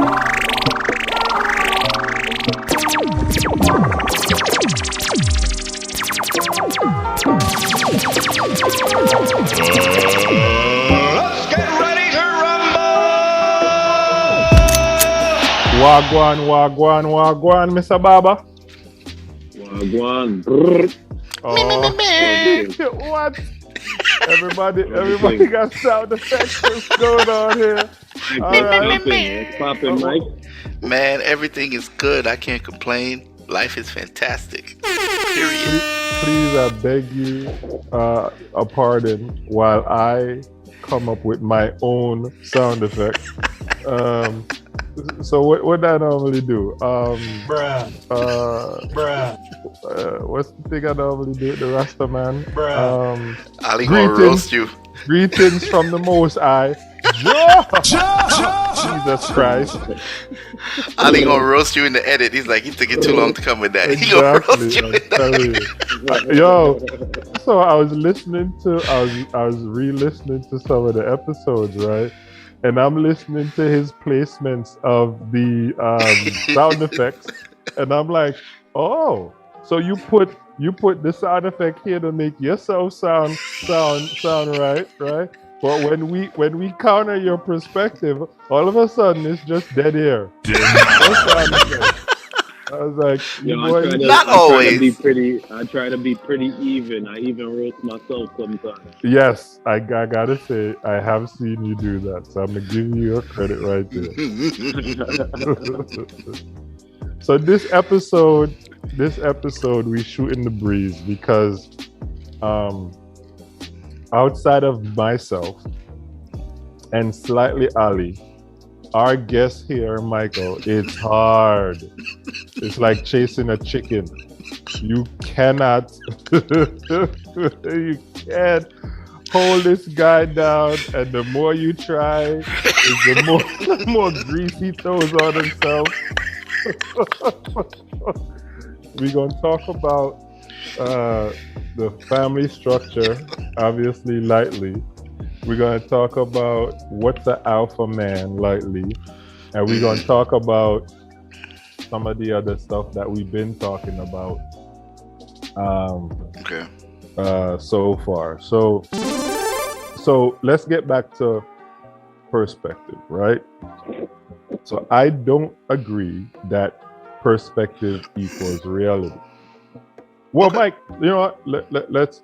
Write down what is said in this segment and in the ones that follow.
Let's get ready to rumble! Wagwan, Mr. Baba. Gwan. Brrr. Oh, what? Everybody got sound effects. What's going on here? All right. What's poppin', Mike? Man, everything is good. I can't complain. Life is fantastic. Period. Please, I beg you, a pardon while I come up with my own sound effect. So what I normally do? Bruh. What's the thing I normally do? The Rasta man. Ali gonna roast you. Greetings from the Most High. Jesus Christ. Ali gonna roast you in the edit. He's like, he took it too long to come with that. He gonna roast you. I'm telling you. Yo, so I was re-listening to some of the episodes, right? And I'm listening to his placements of the sound effects, and I'm like, oh, so you put the sound effect here to make yourself sound right? But when we counter your perspective, all of a sudden it's just dead air. No sound effect. I was like, Not always. I try to be pretty even. I even roast myself sometimes. Yes, I gotta say, I have seen you do that, so I'm gonna give you your credit right there. So this episode we shoot in the breeze because outside of myself and slightly Ali, our guest here, Michael, it's hard. It's like chasing a chicken. You cannot you can't hold this guy down, and the more you try, the more grease he throws on himself. We're gonna talk about the family structure, obviously lightly. We're gonna talk about what's an alpha man lightly, and we're gonna talk about some of the other stuff that we've been talking about Okay. so far. So let's get back to perspective, right? So I don't agree that perspective equals reality. Well, Okay. Mike, you know what? Let's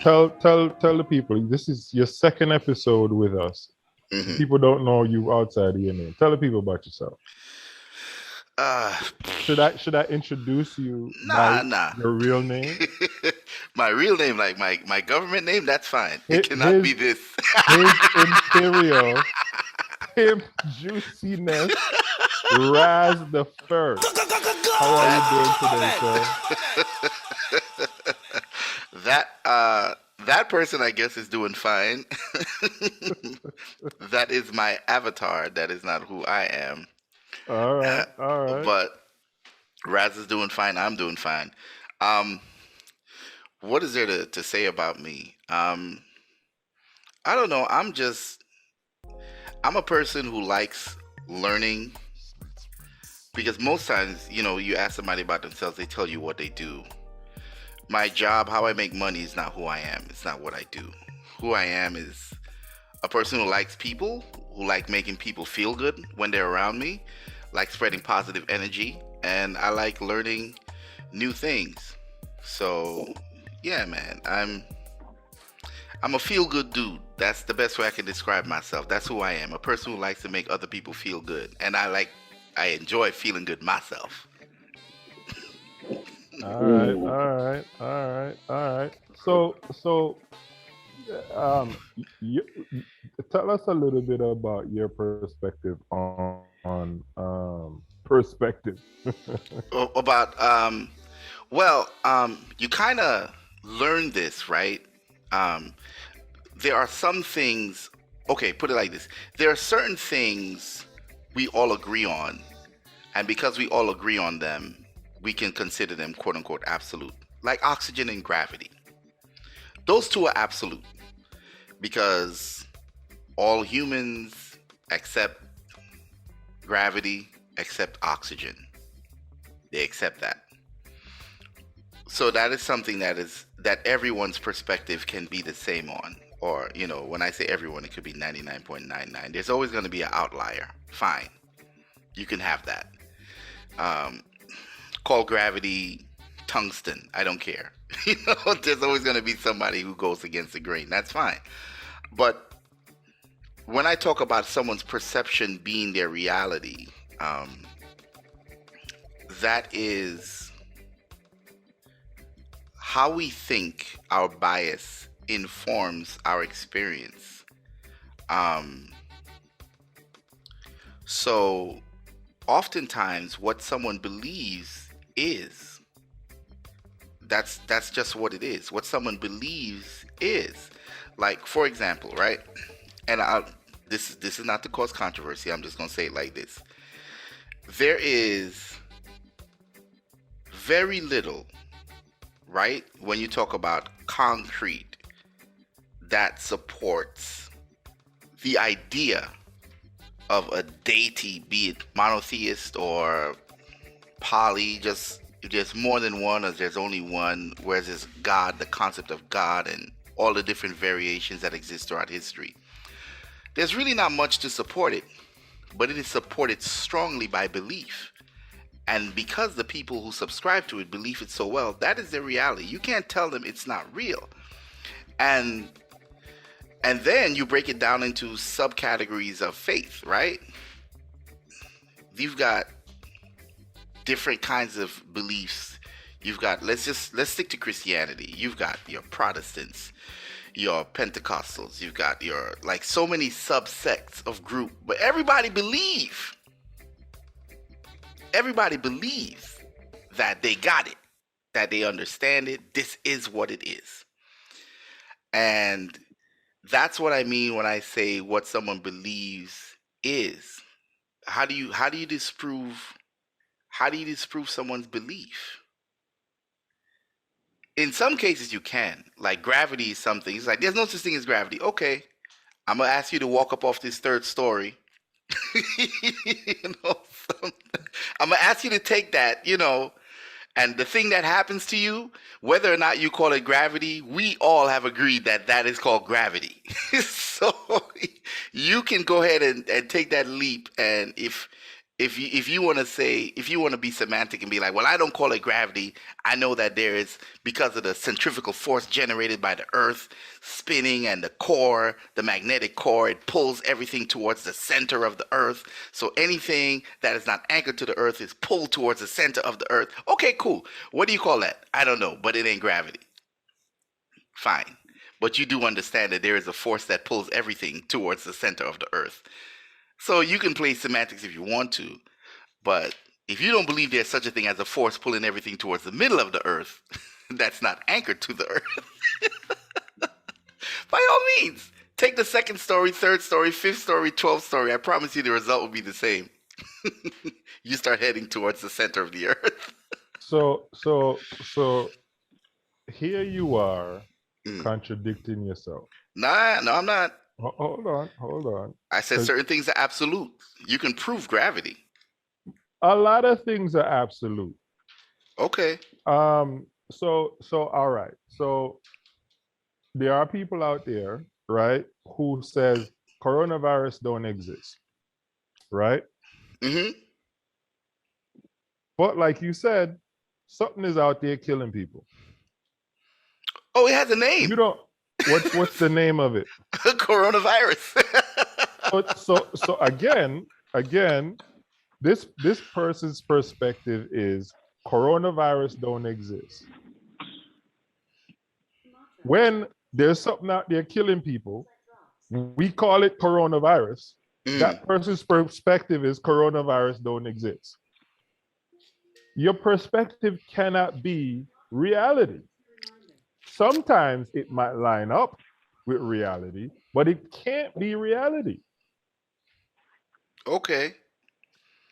tell the people, this is your second episode with us. Mhm. People don't know you outside of your name. Tell the people about yourself. Should I introduce you by Nah. your real name? My real name, like my government name, that's fine. It His- cannot be this. His Imperial Pimp Juiciness Razz the First. How are you doing today, sir? That person, I guess, is doing fine. That is my avatar. That is not who I am. All right. But Razz is doing fine. I'm doing fine. What is there to say about me? I don't know. I'm a person who likes learning, because most times, you ask somebody about themselves, they tell you what they do. My job, how I make money, is not who I am. It's not what I do. Who I am is a person who likes people, who like making people feel good when they're around me, like spreading positive energy, and I like learning new things. So, yeah, man, I'm a feel-good dude. That's the best way I can describe myself. That's who I am, a person who likes to make other people feel good, and I enjoy feeling good myself. All right. So, you, tell us a little bit about your perspective on perspective. About you kind of learn this, right? There are some things. Okay, put it like this: there are certain things we all agree on, and because we all agree on them, we can consider them "quote unquote" absolute, like oxygen and gravity. Those two are absolute because all humans accept gravity, accept oxygen. They accept that. So that is something that everyone's perspective can be the same on. Or, when I say everyone, it could be 99.99. There's always going to be an outlier. Fine. You can have that. Call gravity tungsten. I don't care. There's always going to be somebody who goes against the grain. That's fine. But when I talk about someone's perception being their reality, that is how we think our bias informs our experience. So oftentimes what someone believes is, that's just what it is. What someone believes is. Like, for example, right? And this is not to cause controversy. I'm just going to say it like this. There is very little, right, when you talk about concrete, that supports the idea of a deity, be it monotheist or poly, just if there's more than one or there's only one, whereas there's God, the concept of God and all the different variations that exist throughout history. There's really not much to support it, but it is supported strongly by belief. And because the people who subscribe to it believe it so well, that is their reality. You can't tell them it's not real. And then you break it down into subcategories of faith, right? You've got different kinds of beliefs. You've got, let's stick to Christianity. You've got your Protestants, your Pentecostals, you've got your, like, so many subsects of group, but everybody believes that they got it, that they understand it. This is what it is. And that's what I mean when I say what someone believes is. How do you disprove someone's belief? In some cases you can. Like gravity is something. It's like there's no such thing as gravity. Okay, I'm gonna ask you to walk up off this third story. I'm gonna ask you to take that, and the thing that happens to you, whether or not you call it gravity, we all have agreed that is called gravity. So you can go ahead and take that leap. And if you want to be semantic and be like, well, I don't call it gravity. I know that there is, because of the centrifugal force generated by the earth spinning and the magnetic core, it pulls everything towards the center of the earth. So anything that is not anchored to the earth is pulled towards the center of the earth. Okay, cool. What do you call that? I don't know, but it ain't gravity. Fine. But you do understand that there is a force that pulls everything towards the center of the earth. So you can play semantics if you want to, but if you don't believe there's such a thing as a force pulling everything towards the middle of the earth, that's not anchored to the earth. By all means, take the second story, third story, fifth story, 12th story. I promise you the result will be the same. You start heading towards the center of the earth. So here you are contradicting yourself. Nah, no, I'm not. Hold on. I said certain things are absolute. You can prove gravity. A lot of things are absolute. Okay. So all right. So there are people out there, right, who says coronavirus don't exist, right? Mm-hmm. But like you said, something is out there killing people. Oh, it has a name. You don't. What's the name of it? Coronavirus. so again, this person's perspective is coronavirus don't exist. When there's something out there killing people, we call it coronavirus. That person's perspective is coronavirus don't exist. Your perspective cannot be reality. Sometimes it might line up with reality, but it can't be reality. Okay.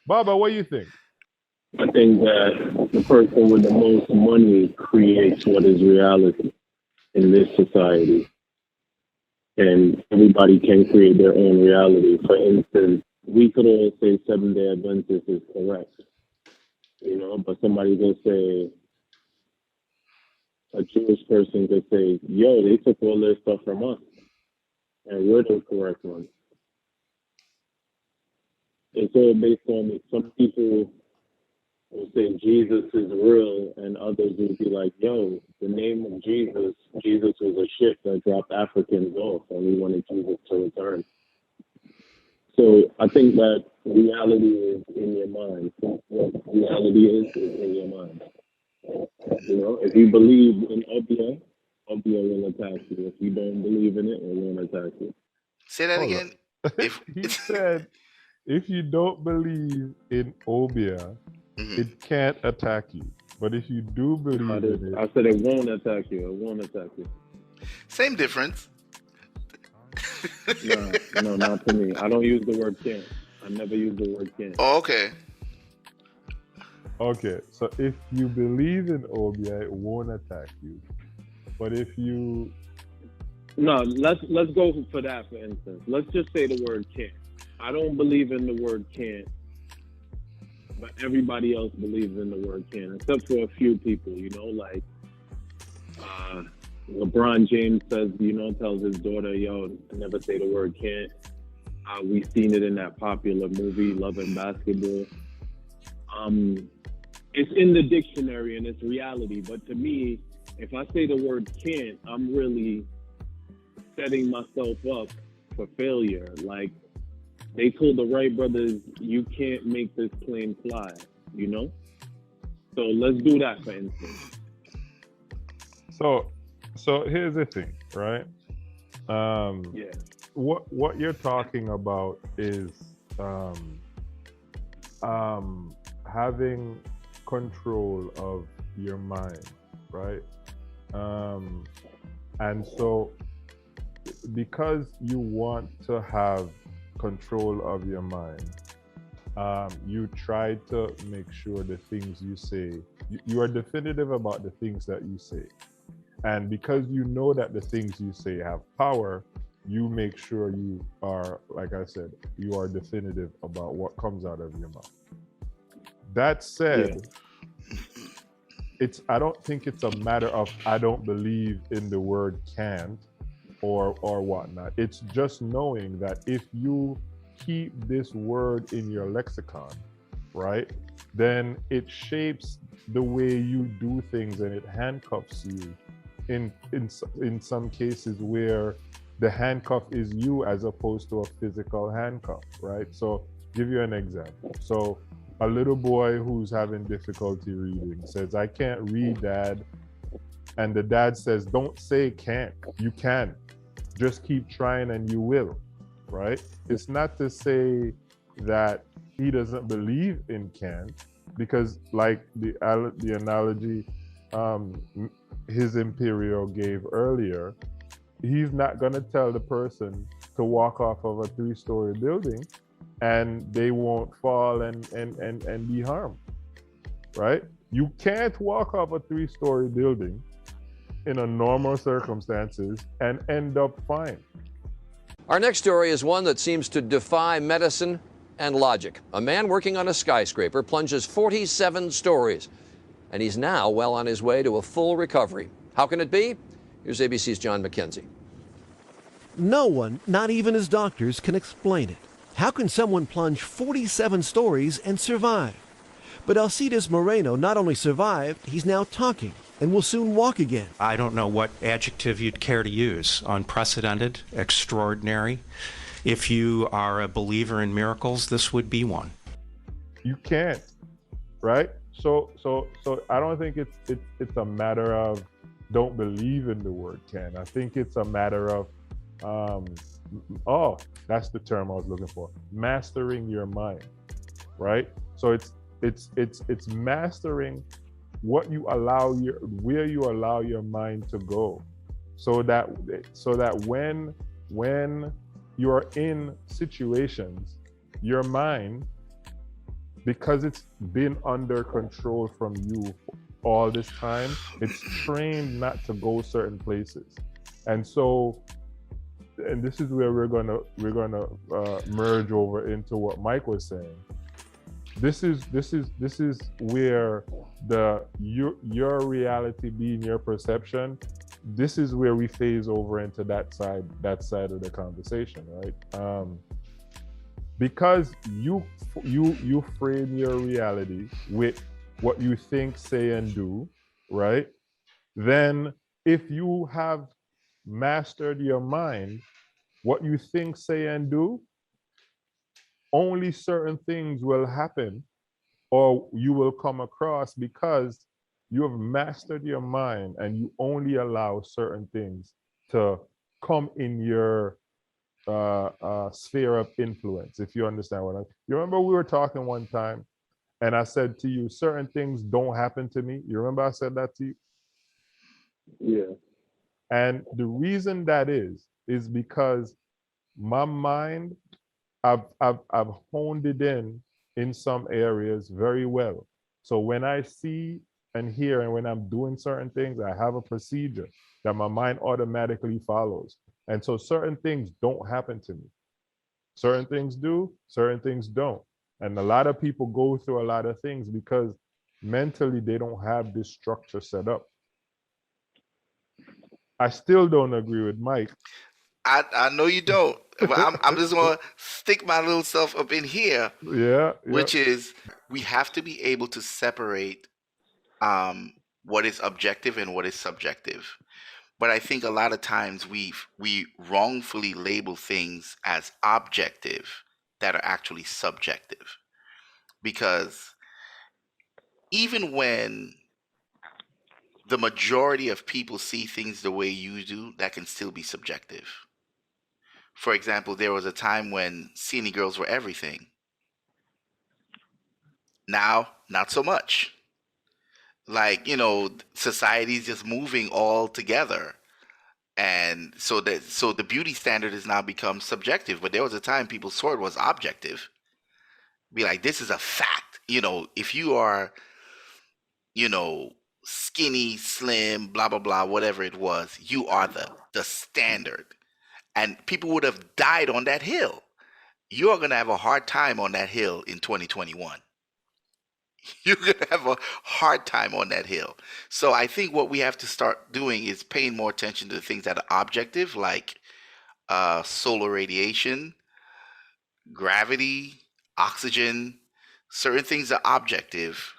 Baba, what do you think? I think that the person with the most money creates what is reality in this society. And everybody can create their own reality. For instance, we could all say Seventh-day Adventist is correct, you know, but somebody could say, a Jewish person could say, yo, they took all their stuff from us, and we're the correct ones. It's all based on, some people will say Jesus is real, and others will be like, yo, the name of Jesus, Jesus was a ship that dropped Africans off, and we wanted Jesus to return. So I think that reality is in your mind. What reality is in your mind. You know, if you believe in Obia, Obia will attack you. If you don't believe in it won't attack you. Say that Hold again. on. If He said, if you don't believe in Obia, Mhm. it can't attack you. But if you do believe in it, I said it won't attack you. It won't attack you. Same difference. No, not to me. I don't use the word can't. I never use the word can't. Oh, okay. okay, so if you believe in Obia, it won't attack you. But if you, No, let's go for that, for instance. Let's just say the word can't. I don't believe in the word can't, but everybody else believes in the word can, except for a few people, you know, like LeBron James says, you know, tells his daughter, yo, never say the word can't. We've seen it in that popular movie, Love and Basketball. It's in the dictionary and it's reality, but to me, if I say the word can't, I'm really setting myself up for failure. Like, they told the Wright brothers, you can't make this plane fly, you know? So let's do that, for instance. so here's the thing, right? Yeah. What you're talking about is having control of your mind, right? And so because you want to have control of your mind, you try to make sure the things you say, you are definitive about the things that you say. And because you know that the things you say have power, you make sure you are, like I said, you are definitive about what comes out of your mouth. That said, I don't think it's a matter of I don't believe in the word can't or whatnot. It's just knowing that if you keep this word in your lexicon, right, then it shapes the way you do things and it handcuffs you in some cases where the handcuff is you as opposed to a physical handcuff, right? So give you an example. So a little boy who's having difficulty reading says, I can't read, Dad. And the dad says, don't say can't, you can. Just keep trying and you will, right? It's not to say that he doesn't believe in can't, because like the analogy His Imperial gave earlier, he's not going to tell the person to walk off of a 3-story building and they won't fall and be harmed, right? You can't walk off a 3-story building in a normal circumstances and end up fine. Our next story is one that seems to defy medicine and logic. A man working on a skyscraper plunges 47 stories, and he's now well on his way to a full recovery. How can it be? Here's ABC's John McKenzie. No one, not even his doctors, can explain it. How can someone plunge 47 stories and survive? But Alcides Moreno not only survived, he's now talking and will soon walk again. I don't know what adjective you'd care to use. Unprecedented, extraordinary. If you are a believer in miracles, this would be one. You can't, right? So I don't think it's a matter of don't believe in the word can. I think it's a matter of that's the term I was looking for. Mastering your mind, right? So it's mastering what you allow where you allow your mind to go, so that when you're in situations, your mind, because it's been under control from you all this time, it's trained not to go certain places. And so and this is where we're gonna merge over into what Mike was saying. This is where your reality being your perception. This is where we phase over into that side of the conversation, right? Because you frame your reality with what you think, say, and do, right? Then if you have mastered your mind, what you think, say, and do, only certain things will happen or you will come across because you have mastered your mind and you only allow certain things to come in your sphere of influence, if you understand what you remember we were talking one time and I said to you, certain things don't happen to me. You remember I said that to you? Yeah. And the reason that is because my mind, I've honed it in some areas very well. So when I see and hear and when I'm doing certain things, I have a procedure that my mind automatically follows. And so certain things don't happen to me. Certain things do, certain things don't. And a lot of people go through a lot of things because mentally they don't have this structure set up. I still don't agree with Mike. I know you don't, but I'm just gonna stick my little self up in here, Yeah, which is we have to be able to separate what is objective and what is subjective. But I think a lot of times we wrongfully label things as objective that are actually subjective, because even when the majority of people see things the way you do, that can still be subjective. For example, there was a time when skinny girls were everything. Now, not so much. Like, society's just moving all together. And so the beauty standard has now become subjective. But there was a time people saw it was objective. Be like, this is a fact. If you are, skinny, slim, blah, blah, blah, whatever it was, you are the standard. And people would have died on that hill. You're going to have a hard time on that hill in 2021. You're going to have a hard time on that hill. So I think what we have to start doing is paying more attention to the things that are objective, like solar radiation, gravity, oxygen. Certain things are objective,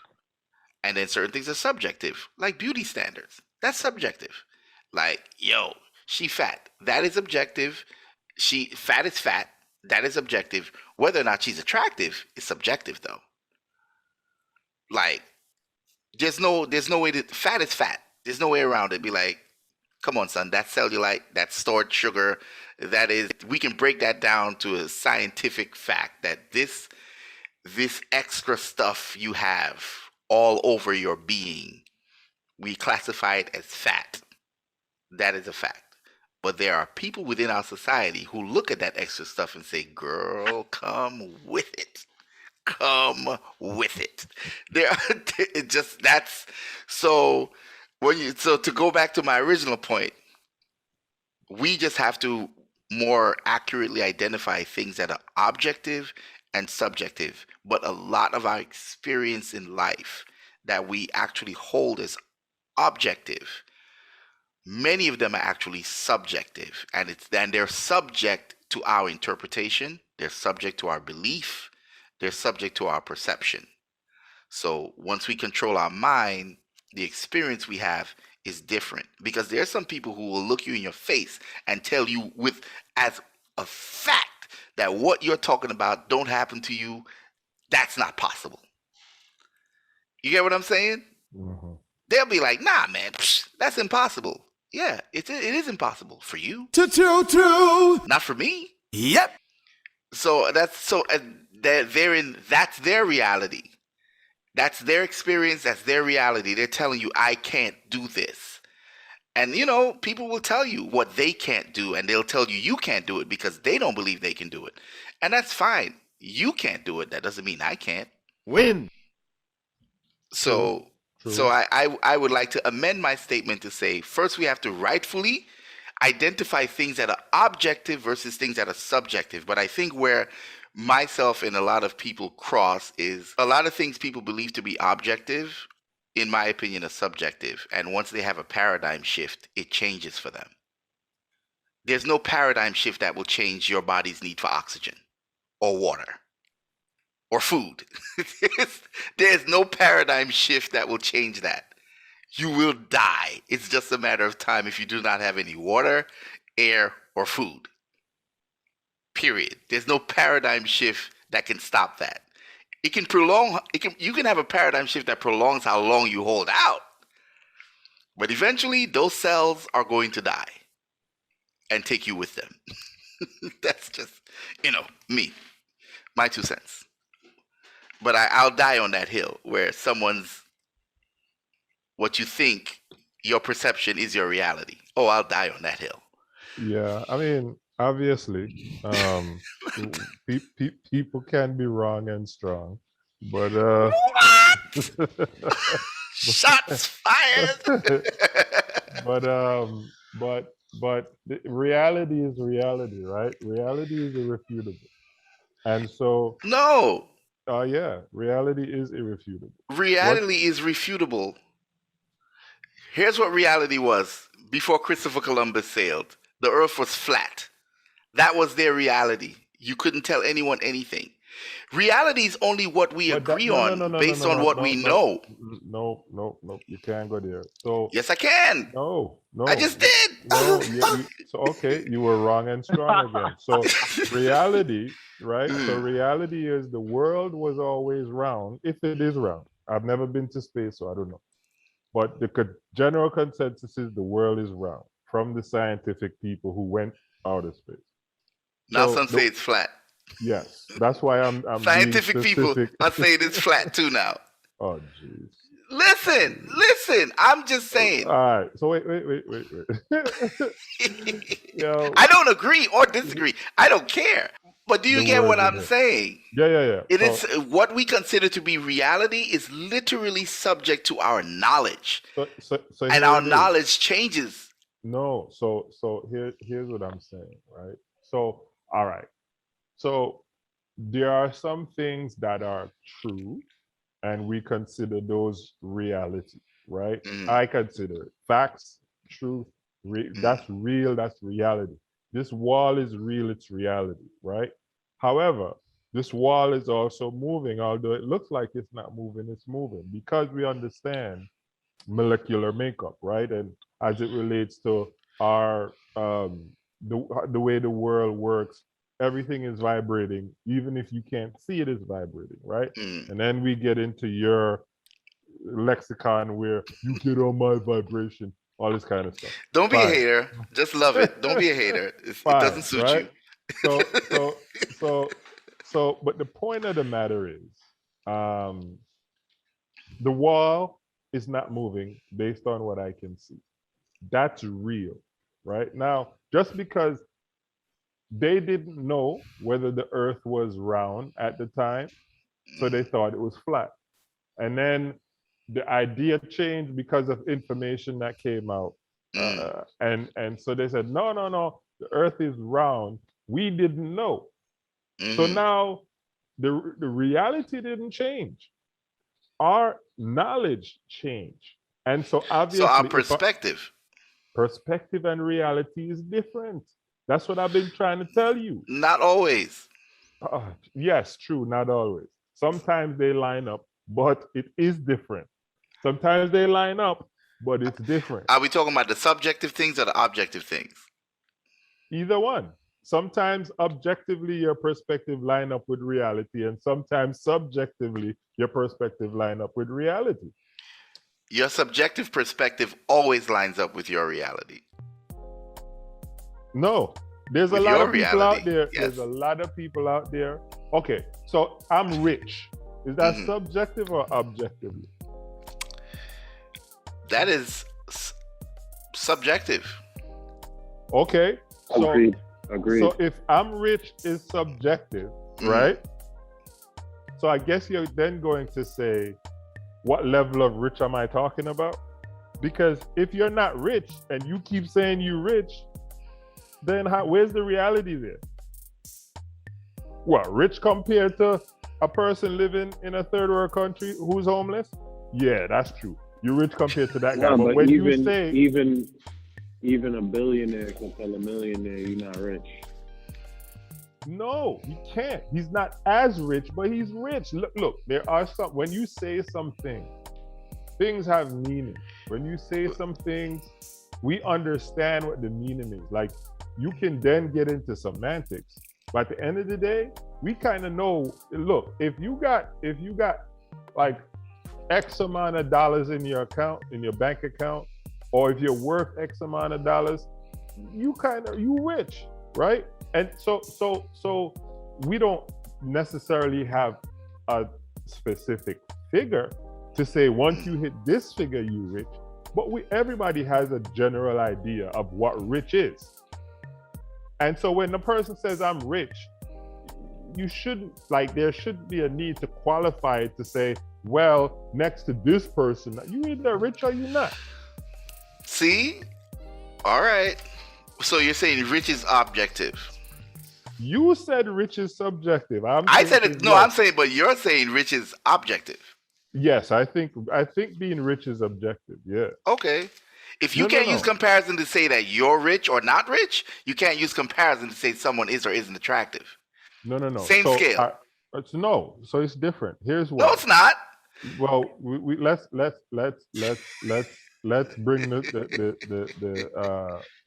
and then certain things are subjective, like beauty standards. That's subjective. Like, yo, she fat. That is objective. Fat is fat. That is objective. Whether or not she's attractive is subjective, though. Like, there's no way to, fat is fat. There's no way around it. Be like, come on, son, that's cellulite, that's stored sugar. We can break that down to a scientific fact that this extra stuff you have all over your being, we classify it as fat. That is a fact. But there are people within our society who look at that extra stuff and say, girl, come with it. Come with it. So to go back to my original point, we just have to more accurately identify things that are objective and subjective. But a lot of our experience in life that we actually hold as objective, many of them are actually subjective, and they're subject to our interpretation, they're subject to our belief, they're subject to our perception. So once we control our mind, the experience we have is different, because there are some people who will look you in your face and tell you as a fact that what you're talking about don't happen to you. That's not possible. You get what I'm saying? Mm-hmm. They'll be like, nah, man, that's impossible. Yeah, it is impossible for you. True. Not for me. Yep. So that's their reality. That's their experience. That's their reality. They're telling you, I can't do this. And, people will tell you what they can't do, and they'll tell you can't do it because they don't believe they can do it. And that's fine. You can't do it. That doesn't mean I can't. Win. So True. So I would like to amend my statement to say, first we have to rightfully identify things that are objective versus things that are subjective. But I think where myself and a lot of people cross is a lot of things people believe to be objective, in my opinion, are subjective. And once they have a paradigm shift, it changes for them. There's no paradigm shift that will change your body's need for oxygen or water or food. There's no paradigm shift that will change that. You will die. It's just a matter of time if you do not have any water, air, or food. Period. There's no paradigm shift that can stop that. It can prolong. You can have a paradigm shift that prolongs how long you hold out, but eventually those cells are going to die and take you with them. That's just, me, my 2 cents. But I'll die on that hill where what you think, your perception is your reality. Oh, I'll die on that hill. Yeah, I mean, obviously, people can be wrong and strong, but What? Shots fired. but reality is reality, right? Reality is irrefutable, and so No. yeah, reality is irrefutable. Reality is refutable. Here's what reality was before Christopher Columbus sailed. The earth was flat. That was their reality. You couldn't tell anyone anything. Reality is only what we agree on based on what we know. No, you can't go there. So yes, I can. No. I just did. No, so okay, you were wrong and strong again. So reality, right? So reality is the world was always round, if it is round. I've never been to space, so I don't know. But the general consensus is the world is round from the scientific people who went out of space. Now some say it's flat. Yes, that's why I'm scientific people are saying it's flat too now. Oh, jeez. Listen. I'm just saying. All right. So wait. Yo, I don't agree or disagree. I don't care. But do you get what I'm saying? Yeah. It is what we consider to be reality is literally subject to our knowledge, and our knowledge changes. No. So here's what I'm saying, right? So all right. So there are some things that are true, and we consider those reality, right? I consider it facts, truth, that's real, that's reality. This wall is real, it's reality, right? However, this wall is also moving, although it looks like it's not moving, it's moving because we understand molecular makeup, right? And as it relates to our the way the world works, everything is vibrating, even if you can't see it is vibrating, right? And then we get into your lexicon where you get on my vibration, all this kind of stuff. Don't be a hater. Just love it. Don't be a hater. It doesn't suit right? you. So, but the point of the matter is, the wall is not moving based on what I can see. That's real, right? Now, just because they didn't know whether the earth was round at the time, so they thought it was flat. And then the idea changed because of information that came out. And so they said, no, the earth is round. We didn't know. So now the reality didn't change. Our knowledge changed. And so obviously our perspective and reality is different. That's what I've been trying to tell you. Not always. Yes, true, not always. Sometimes they line up, but it is different. Sometimes they line up, but it's different. Are we talking about the subjective things or the objective things? Either one. Sometimes objectively your perspective line up with reality, and sometimes subjectively your perspective line up with reality. Your subjective perspective always lines up with your reality. No, there's a lot of people out there. Yes. There's a lot of people out there. Okay, so I'm rich. Is that subjective or objectively? That is subjective. Okay. So, Agreed. So if I'm rich is subjective, right? So I guess you're then going to say, what level of rich am I talking about? Because if you're not rich and you keep saying you're rich, then where's the reality there? What, rich compared to a person living in a third world country who's homeless? Yeah, that's true. You're rich compared to that guy. No, but when you say even a billionaire can tell a millionaire you're not rich. no, he can't. He's not as rich, but he's rich. Look, there are some, when you say something, things have meaning. When you say some things, we understand what the meaning is. Like, you can then get into semantics. But at the end of the day, we kind of know, look, if you got like X amount of dollars in your account, in your bank account, or if you're worth X amount of dollars, you rich, right? And so we don't necessarily have a specific figure to say once you hit this figure, you rich. But everybody has a general idea of what rich is. And so when the person says I'm rich, you shouldn't, like, there should be a need to qualify it to say, well, next to this person, you either rich or you not. See? All right. So you're saying rich is objective. You said rich is subjective. I said it. No, I'm saying, but you're saying rich is objective. Yes, I think being rich is objective. Yeah. Okay. If you can't use comparison to say that you're rich or not rich, you can't use comparison to say someone is or isn't attractive. No. Same scale. So it's different. Here's why. No, it's not. Well, let's bring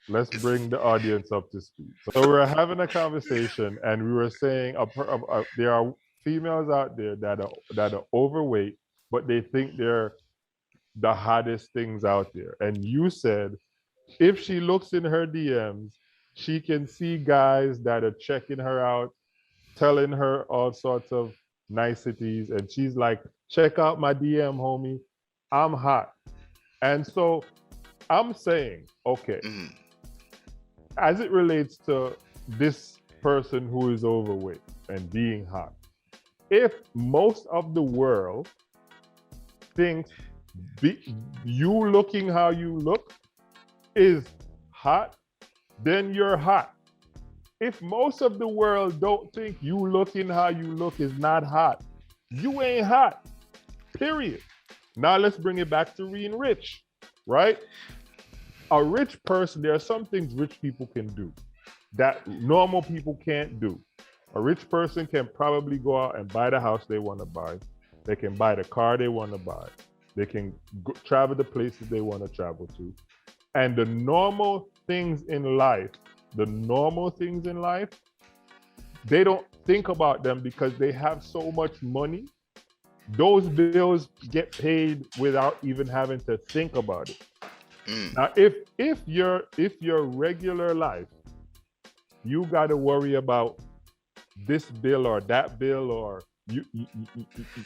let's bring the audience up to speed. So we were having a conversation, and we were saying there are females out there that are overweight, but they think they're the hottest things out there. And you said if she looks in her DMs, she can see guys that are checking her out, telling her all sorts of niceties, and she's like, check out my DM, homie, I'm hot. And so I'm saying, okay, as it relates to this person who is overweight and being hot, if most of the world thinks you looking how you look is hot, then you're hot. If most of the world don't think you looking how you look is not hot, you ain't hot, period. Now let's bring it back to being rich, right? A rich person, there are some things rich people can do that normal people can't do. A rich person can probably go out and buy the house they want to buy. They can buy the car they want to buy. They can travel the places they want to travel to. And the normal things in life, they don't think about them because they have so much money. Those bills get paid without even having to think about it. Now, if your regular life, you got to worry about this bill or that bill, or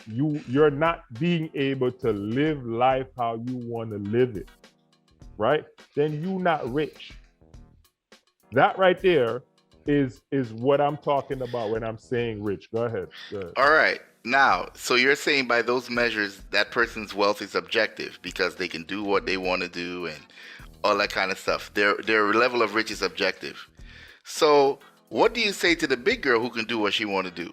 you're not being able to live life how you want to live it, right? Then you're not rich. That right there is what I'm talking about when I'm saying rich. Go ahead. All right. Now, so you're saying by those measures that person's wealth is objective because they can do what they want to do and all that kind of stuff. Their level of rich is objective. So what do you say to the big girl who can do what she want to do?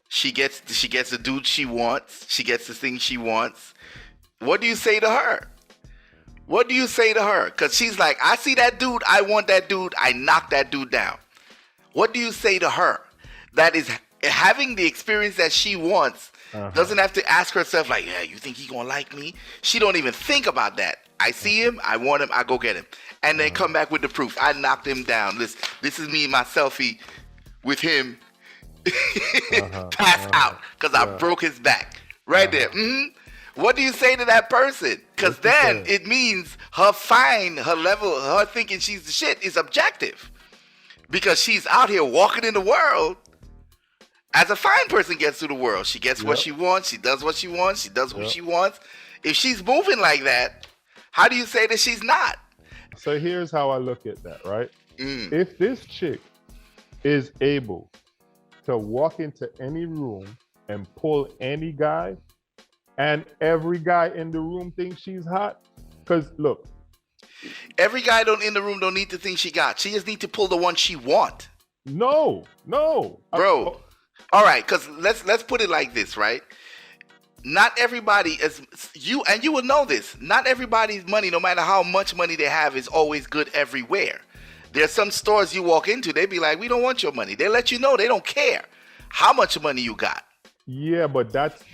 She gets the dude she wants. She gets the thing she wants. What do you say to her? What do you say to her? Because she's like, I see that dude. I want that dude. I knock that dude down. What do you say to her? That is having the experience that she wants. Doesn't have to ask herself like, yeah, you think he gonna like me? She don't even think about that. I see him. I want him. I go get him. And then come back with the proof. I knocked him down. This is me, my selfie with him. Pass out because I broke his back. Right there. What do you say to that person? Because then it means her level, her thinking she's the shit is objective. Because she's out here walking in the world as a fine person gets through the world. She gets what she wants. She does what she wants. She does what she wants. If she's moving like that, how do you say that she's not? So here's how I look at that, right? If this chick is able to walk into any room and pull any guy, and every guy in the room thinks she's hot, because look, Every guy in the room don't need the thing she got. She just need to pull the one she want. No. Bro. All right, because let's put it like this, right? Not everybody is you, and you will know this. Not everybody's money, no matter how much money they have, is always good everywhere. There's some stores you walk into, they be like, "We don't want your money." They let you know they don't care how much money you got. Yeah, but that's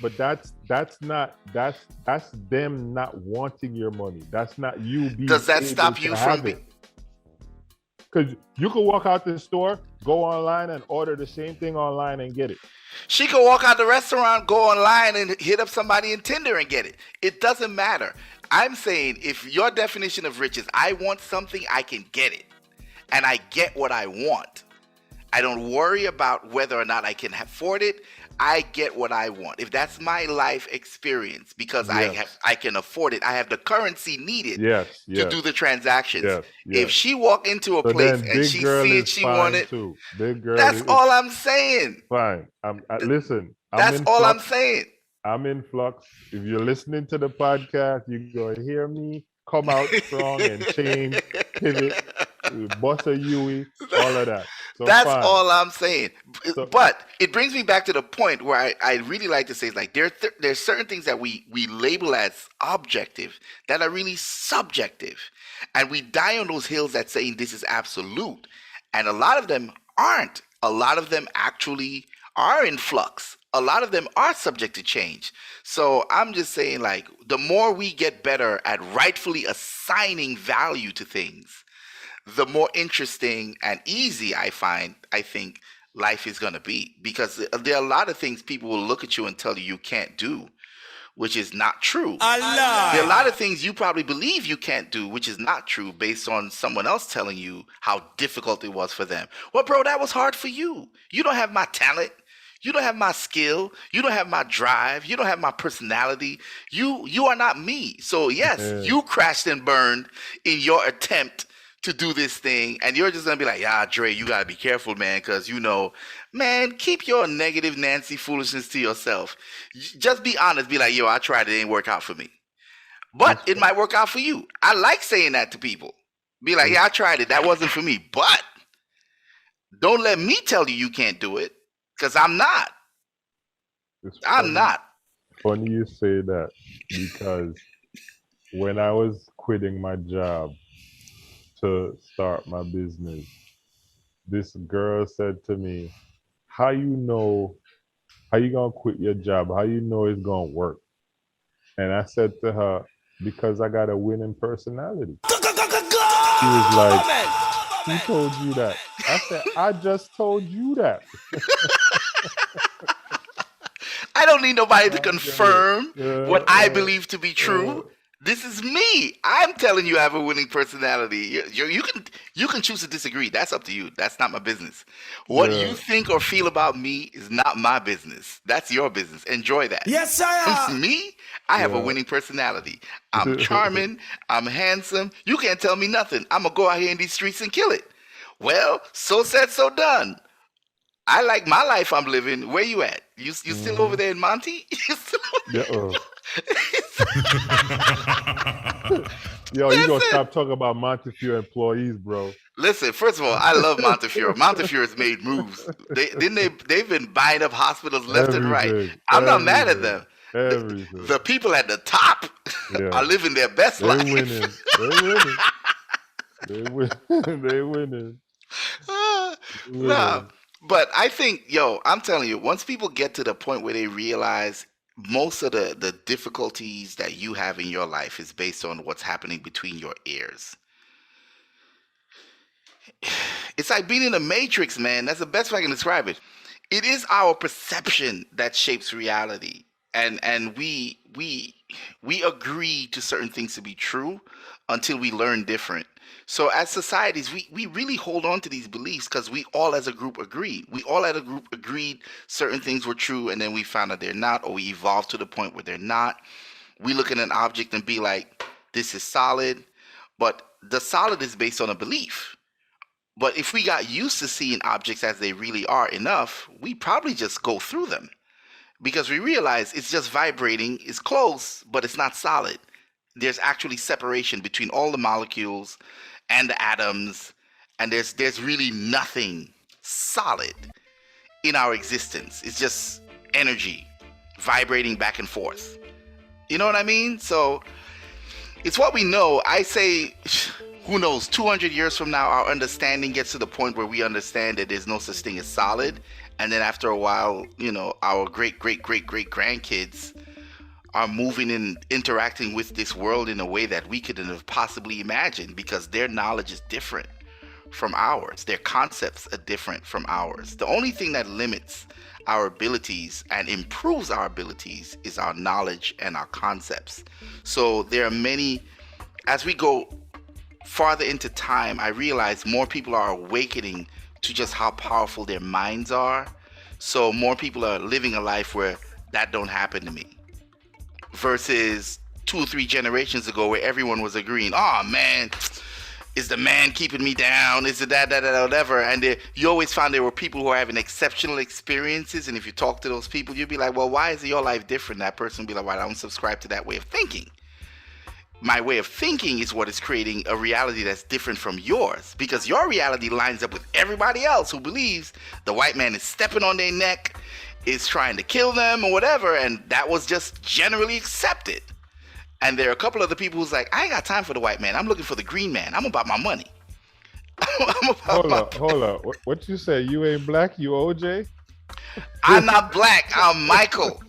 them not wanting your money. That's not you being. Does that stop you from it? Because you can walk out the store, go online, and order the same thing online and get it. She could walk out the restaurant, go online, and hit up somebody in Tinder and get it. It doesn't matter. I'm saying if your definition of rich is I want something, I can get it. And I get what I want. I don't worry about whether or not I can afford it. I get what I want. If that's my life experience, because I can afford it, I have the currency needed to do the transaction. If she walk into a place and she see it, she want it. That's all I'm saying. Fine. Listen. That's all I'm saying. I'm in Flux. If you're listening to the podcast, you're going to hear me come out strong and change, pivot, bust a Yui, all of that. So that's fine. All I'm saying. But it brings me back to the point where I really like to say, like, there's certain things that we label as objective that are really subjective. And we die on those hills that saying this is absolute. And a lot of them aren't. A lot of them actually are in flux. A lot of them are subject to change. So I'm just saying, like, the more we get better at rightfully assigning value to things, the more interesting and easy I think life is going to be. Because there are a lot of things people will look at you and tell you can't do, which is not true. Allah. There are a lot of things you probably believe you can't do, which is not true, based on someone else telling you how difficult it was for them. Well, bro, that was hard for you. You don't have my talent. You don't have my skill. You don't have my drive. You don't have my personality. You are not me. So yes, you crashed and burned in your attempt to do this thing, and you're just gonna be like, "Yeah, Dre, you gotta be careful, man, because man, keep your negative Nancy foolishness to yourself. Just be honest. Be like, yo, I tried it, didn't work out for me, but it might work out for you." I like saying that to people. Be like, "Yeah, I tried it, that wasn't for me, but don't let me tell you can't do it, because I'm not. I'm not." Funny you say that, because when I was quitting my job to start my business, this girl said to me, how you gonna quit your job? How you know it's gonna work? And I said to her, because I got a winning personality. She was like, who told you that? I said, I just told you that. I don't need nobody to confirm what I believe to be true. This is me. I'm telling you I have a winning personality. You can choose to disagree. That's up to you. That's not my business. What you think or feel about me is not my business. That's your business. Enjoy that. Yes, I am. Me, I have a winning personality. I'm charming. I'm handsome. You can't tell me nothing. I'm going to go out here in these streets and kill it. Well, so said, so done. I like my life I'm living. Where you at? You still over there in Monty? Yo, you gonna stop talking about Montefiore employees, bro. Listen, first of all, I love Montefiore. Montefiore's made moves. They've been buying up hospitals left and right. I'm not mad at them. The people at the top are living their best life. They winning. Nah, but I think, I'm telling you, once people get to the point where they realize most of the difficulties that you have in your life is based on what's happening between your ears. It's like being in a matrix, man. That's the best way I can describe it. It is our perception that shapes reality. And we agree to certain things to be true until we learn different. So as societies, we really hold on to these beliefs because we all as a group agree. We all as a group agreed certain things were true, and then we found out they're not, or we evolved to the point where they're not. We look at an object and be like, this is solid, but the solid is based on a belief. But if we got used to seeing objects as they really are enough, we probably just go through them because we realize it's just vibrating, it's close, but it's not solid. there's actually separation between all the molecules and the atoms, and there's really nothing solid in our existence. It's just energy vibrating back and forth. You know what I mean? So it's what we know. I say, who knows, 200 years from now, our understanding gets to the point where we understand that there's no such thing as solid. And then after a while, our great, great, great, great grandkids are moving and interacting with this world in a way that we couldn't have possibly imagined, because their knowledge is different from ours. Their concepts are different from ours. The only thing that limits our abilities and improves our abilities is our knowledge and our concepts. So there are many, as we go farther into time, I realize more people are awakening to just how powerful their minds are. So more people are living a life where that don't happen to me, versus 2 or 3 generations ago where everyone was agreeing, oh man, is the man keeping me down? Is it that, whatever? And you always found there were people who are having exceptional experiences, and if you talk to those people, you'd be like, well, why is your life different? That person would be like, well, I don't subscribe to that way of thinking. My way of thinking is what is creating a reality that's different from yours, because your reality lines up with everybody else who believes the white man is stepping on their neck, is trying to kill them or whatever, and that was just generally accepted. And there are a couple other people who's like, I ain't got time for the white man. I'm looking for the green man. I'm about my money. Hold up. What you say? You ain't black, you OJ? I'm not black. I'm Michael.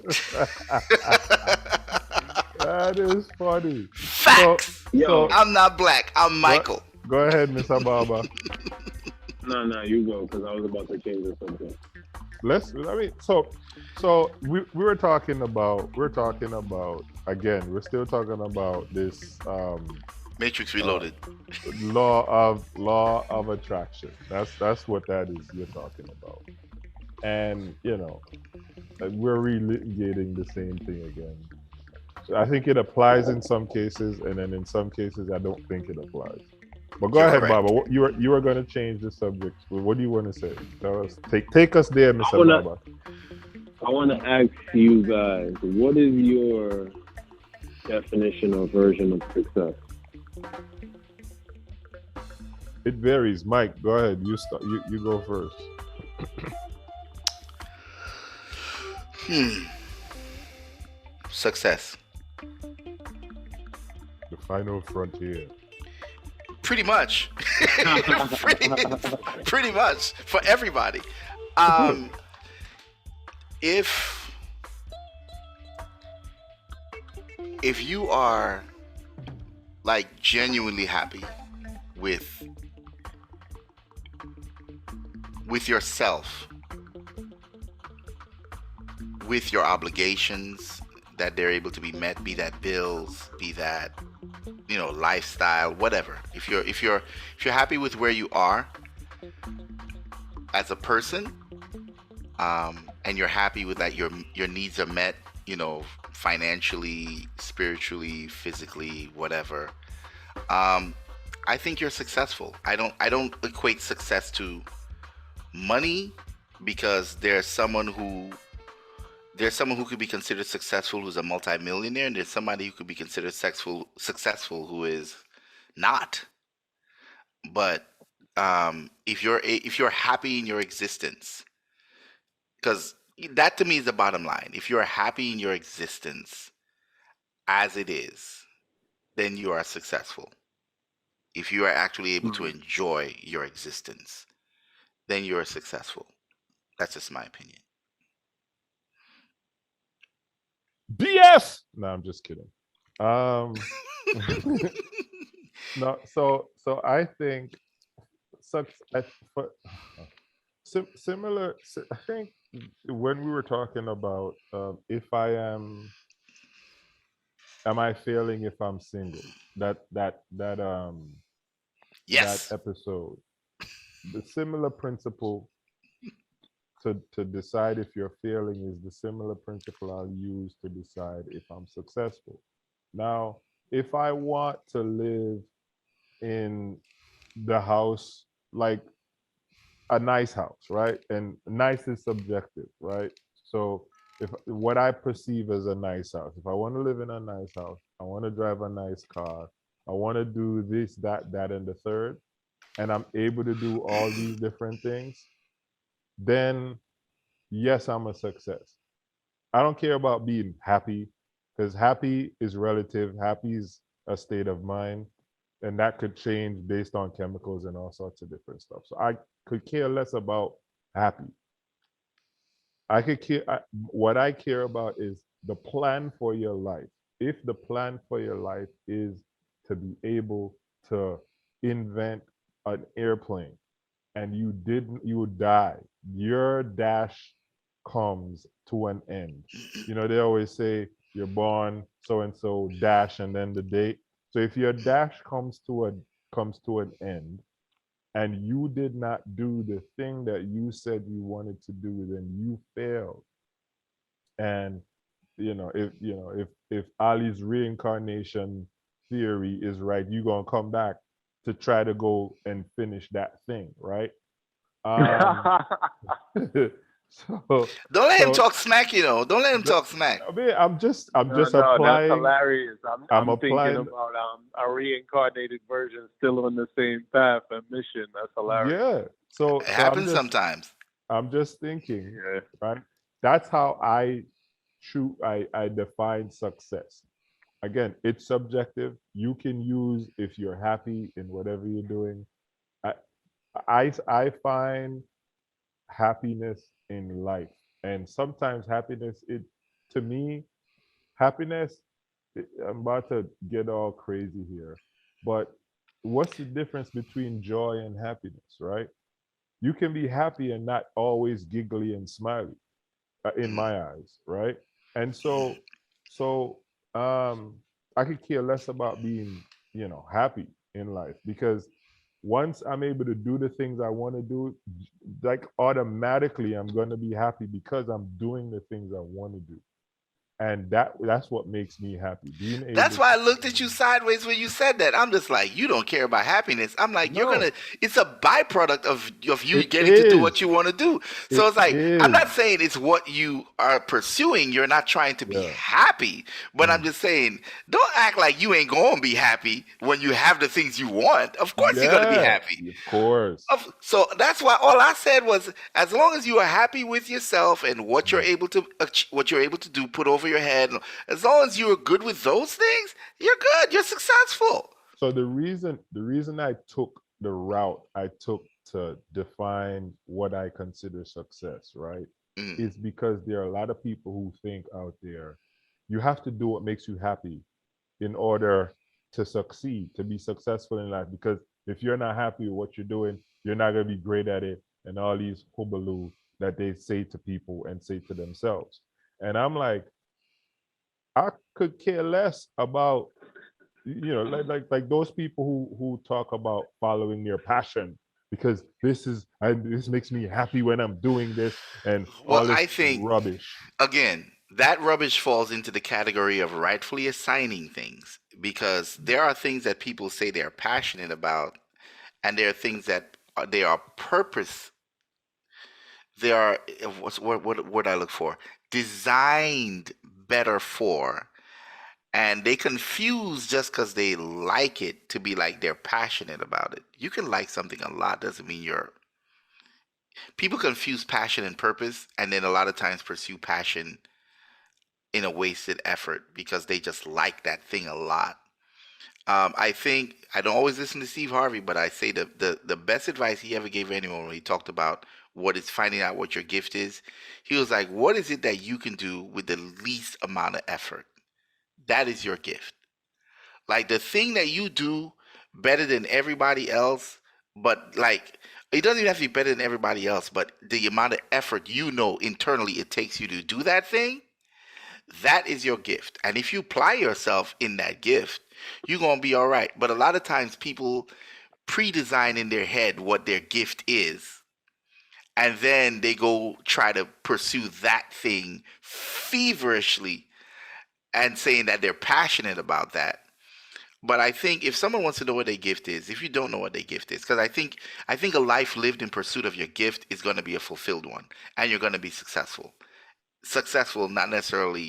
That is funny. Facts. Yo. I'm not black. I'm Michael. Go ahead, Mr. Baba. No, you go, because I was about to change the subject. So we were talking about again, we're still talking about this Matrix Reloaded. law of attraction. That's what that is you're talking about. And we're relitigating the same thing again. I think it applies in some cases, and then in some cases I don't think it applies. But go ahead, correct. Baba. You were going to change the subject. What do you want to say? Tell us. Take us there, Mr. Baba. I want to ask you guys, what is your definition or version of success? It varies. Mike, go ahead. You start. You go first. Success. The final frontier. Pretty much. pretty much for everybody. If you are like genuinely happy with yourself, with your obligations, that they're able to be met, be that bills, be that lifestyle, whatever. If you're happy with where you are as a person, and you're happy with that, your needs are met, financially, spiritually, physically, whatever. I think you're successful. I don't equate success to money, because there's someone who could be considered successful who's a multimillionaire, and there's somebody who could be considered successful who is not. But if you're happy in your existence, because that to me is the bottom line. If you're happy in your existence as it is, then you are successful. If you are actually able to enjoy your existence, then you are successful. That's just my opinion. BS. No, I'm just kidding. No, so I think similar. I think when we were talking about if I am I failing if I'm single? That Yes. episode. The similar principle to decide if you're failing is the similar principle I'll use to decide if I'm successful. Now, if I want to live in the house, like a nice house, right? And nice is subjective, right? So if what I perceive as a nice house. If I want to live in a nice house, I want to drive a nice car, I want to do this, that, and the third, and I'm able to do all these different things, then yes, I'm a success. I don't care about being happy because happy is relative. Happy is a state of mind, and that could change based on chemicals and all sorts of different stuff. So I could care less about happy. I could care. What I care about is the plan for your life. If the plan for your life is to be able to invent an airplane and you didn't, you die, your dash comes to an end. You know, they always say you're born so and so dash and then the date. So if your dash comes to an end and you did not do the thing that you said you wanted to do, then you failed. And if Ali's reincarnation theory is right, you're gonna come back to try to go and finish that thing, right? Um, so Don't let him so talk smack, Don't let him talk smack. I mean, I'm No, just no, that's applying. hilarious. I'm I'm thinking applying. about a reincarnated version still on the same path and mission. That's hilarious. Yeah. So It so happens sometimes. I'm just thinking, Yeah. right? That's how I define success. Again, it's subjective. You can use if you're happy in whatever you're doing. I I find happiness in life, and sometimes happiness, it to me, happiness, I'm about to get all crazy here, but what's the difference between joy and happiness, right? You can be happy and not always giggly and smiley, in Mm, my eyes, right? And mm. so um I could care less about being, happy in life, because once I'm able to do the things I want to do, like automatically I'm going to be happy because I'm doing the things I want to do. And that's what makes me happy, being That's able why I to. looked at you sideways when you said that. I'm just like, you don't care about happiness. I'm like, No, it's a byproduct of you it getting to do what is. you want to do. So It it's like, I'm is. not saying it's what you are pursuing. You're not trying to be Yeah. happy, but I'm Mm. just saying, don't act like you ain't going to be happy when you have the things you want. Of course you're going to be Yeah, happy. of course. So that's why all I said was, as long as you are happy with yourself and what you're Mm. able to what you're able to do, put over your head, as long as you are good with those things, you're good. You're successful. So the reason I took the route I took to define what I consider success, right, Mm. is because there are a lot of people who think out there you have to do what makes you happy in order to succeed, to be successful in life. Because if you're not happy with what you're doing, you're not going to be great at it, and all these hubaloo that they say to people and say to themselves. And I'm like, I could care less about, like those people who talk about following their passion, because this makes me happy when I'm doing this, and Well, all I this think rubbish. again, that rubbish falls into the category of rightfully assigning things, because there are things that people say they're passionate about, and there are things that they are purpose. They are what word I look for, designed better for, and they confuse just because they like it to be like they're passionate about it. You can like something a lot doesn't mean you're. People confuse passion and purpose, and then a lot of times pursue passion in a wasted effort because they just like that thing a lot. I think I don't always listen to Steve Harvey, but I say the best advice he ever gave anyone when he talked about what is finding out what your gift is. He was like, "What is it that you can do with the least amount of effort? That is your gift. Like the thing that you do better than everybody else, but like it doesn't even have to be better than everybody else, but the amount of effort internally it takes you to do that thing, that is your gift. And if you apply yourself in that gift, you're going to be all right. But a lot of times people pre-design in their head what their gift is, and then they go try to pursue that thing feverishly and saying that they're passionate about that. But I think if someone wants to know what their gift is, if you don't know what their gift is, because I think a life lived in pursuit of your gift is going to be a fulfilled one, and you're going to be successful. successful, not necessarily,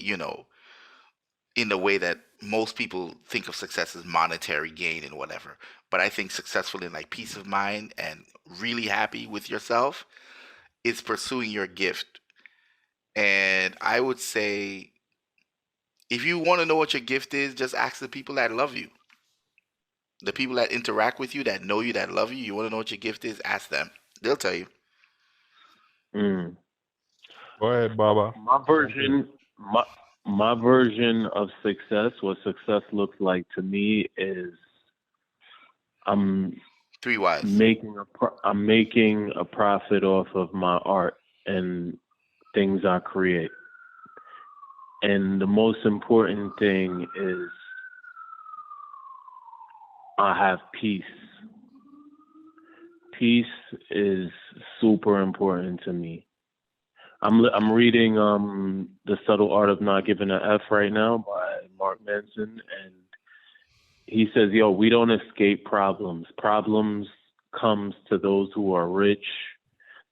in the way that most people think of success as monetary gain and whatever. But I think successful in like peace of mind and really happy with yourself is pursuing your gift. And I would say if you want to know what your gift is, just ask the people that love you. The people that interact with you, that know you, that love you. You want to know what your gift is, ask them. They'll tell you. Mm. Go ahead, Baba. My version of success, what success looks like to me is I'm Three wise. I'm making a profit off of my art and things I create. And the most important thing is I have peace. Peace is super important to me. I'm reading The Subtle Art of Not Giving a F right now by Mark Manson, and he says, yo, we don't escape problems. Problems comes to those who are rich.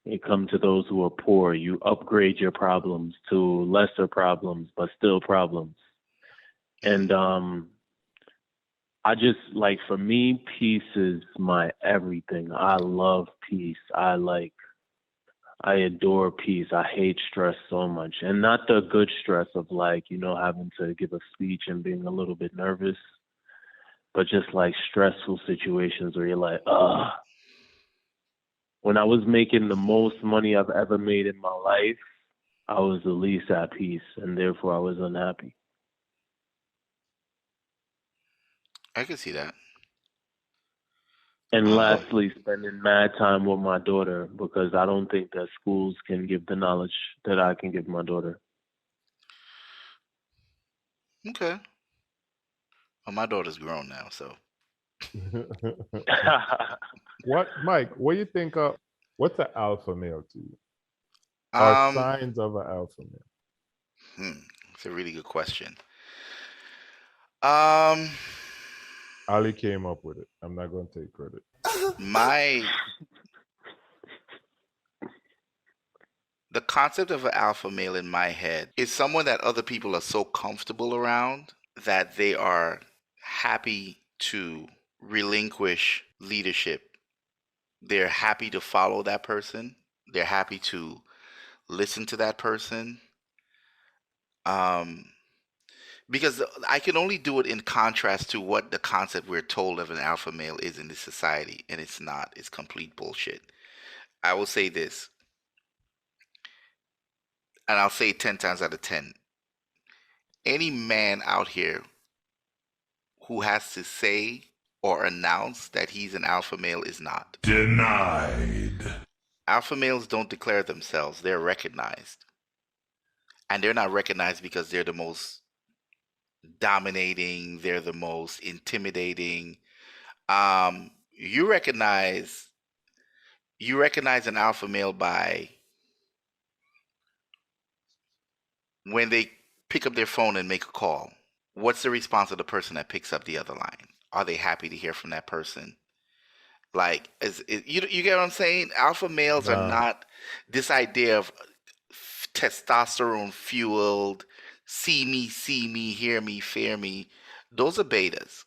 They come to those who are poor. You upgrade your problems to lesser problems, but still problems. And I just, like, for me, peace is my everything. I love peace. I adore peace. I hate stress so much. And not the good stress of, like, having to give a speech and being a little bit nervous, but just like stressful situations where you're like, ugh. When I was making the most money I've ever made in my life, I was the least at peace, and therefore I was unhappy. I can see that. And lastly, spending mad time with my daughter, because I don't think that schools can give the knowledge that I can give my daughter. Okay. Well, my daughter's grown now, so. What, Mike? What do you think of? What's an alpha male to you? Or Um, signs of an alpha male? It's a really good question. Um, Ali came up with it. I'm not going to take credit. The concept of an alpha male in my head is someone that other people are so comfortable around that they are happy to relinquish leadership. They're happy to follow that person. They're happy to listen to that person. Because I can only do it in contrast to what the concept we're told of an alpha male is in this society, and it's not. It's complete bullshit. I will say this, and I'll say it 10 times out of 10. Any man out here who has to say or announce that he's an alpha male is not. Denied. Alpha males don't declare themselves. They're recognized. And they're not recognized because they're the most dominating, they're the most intimidating. You recognize an alpha male by when they pick up their phone and make a call. What's the response of the person that picks up the other line? Are they happy to hear from that person? Like, you get what I'm saying? Alpha males are not this idea of testosterone fueled, see me, hear me, fear me. Those are betas.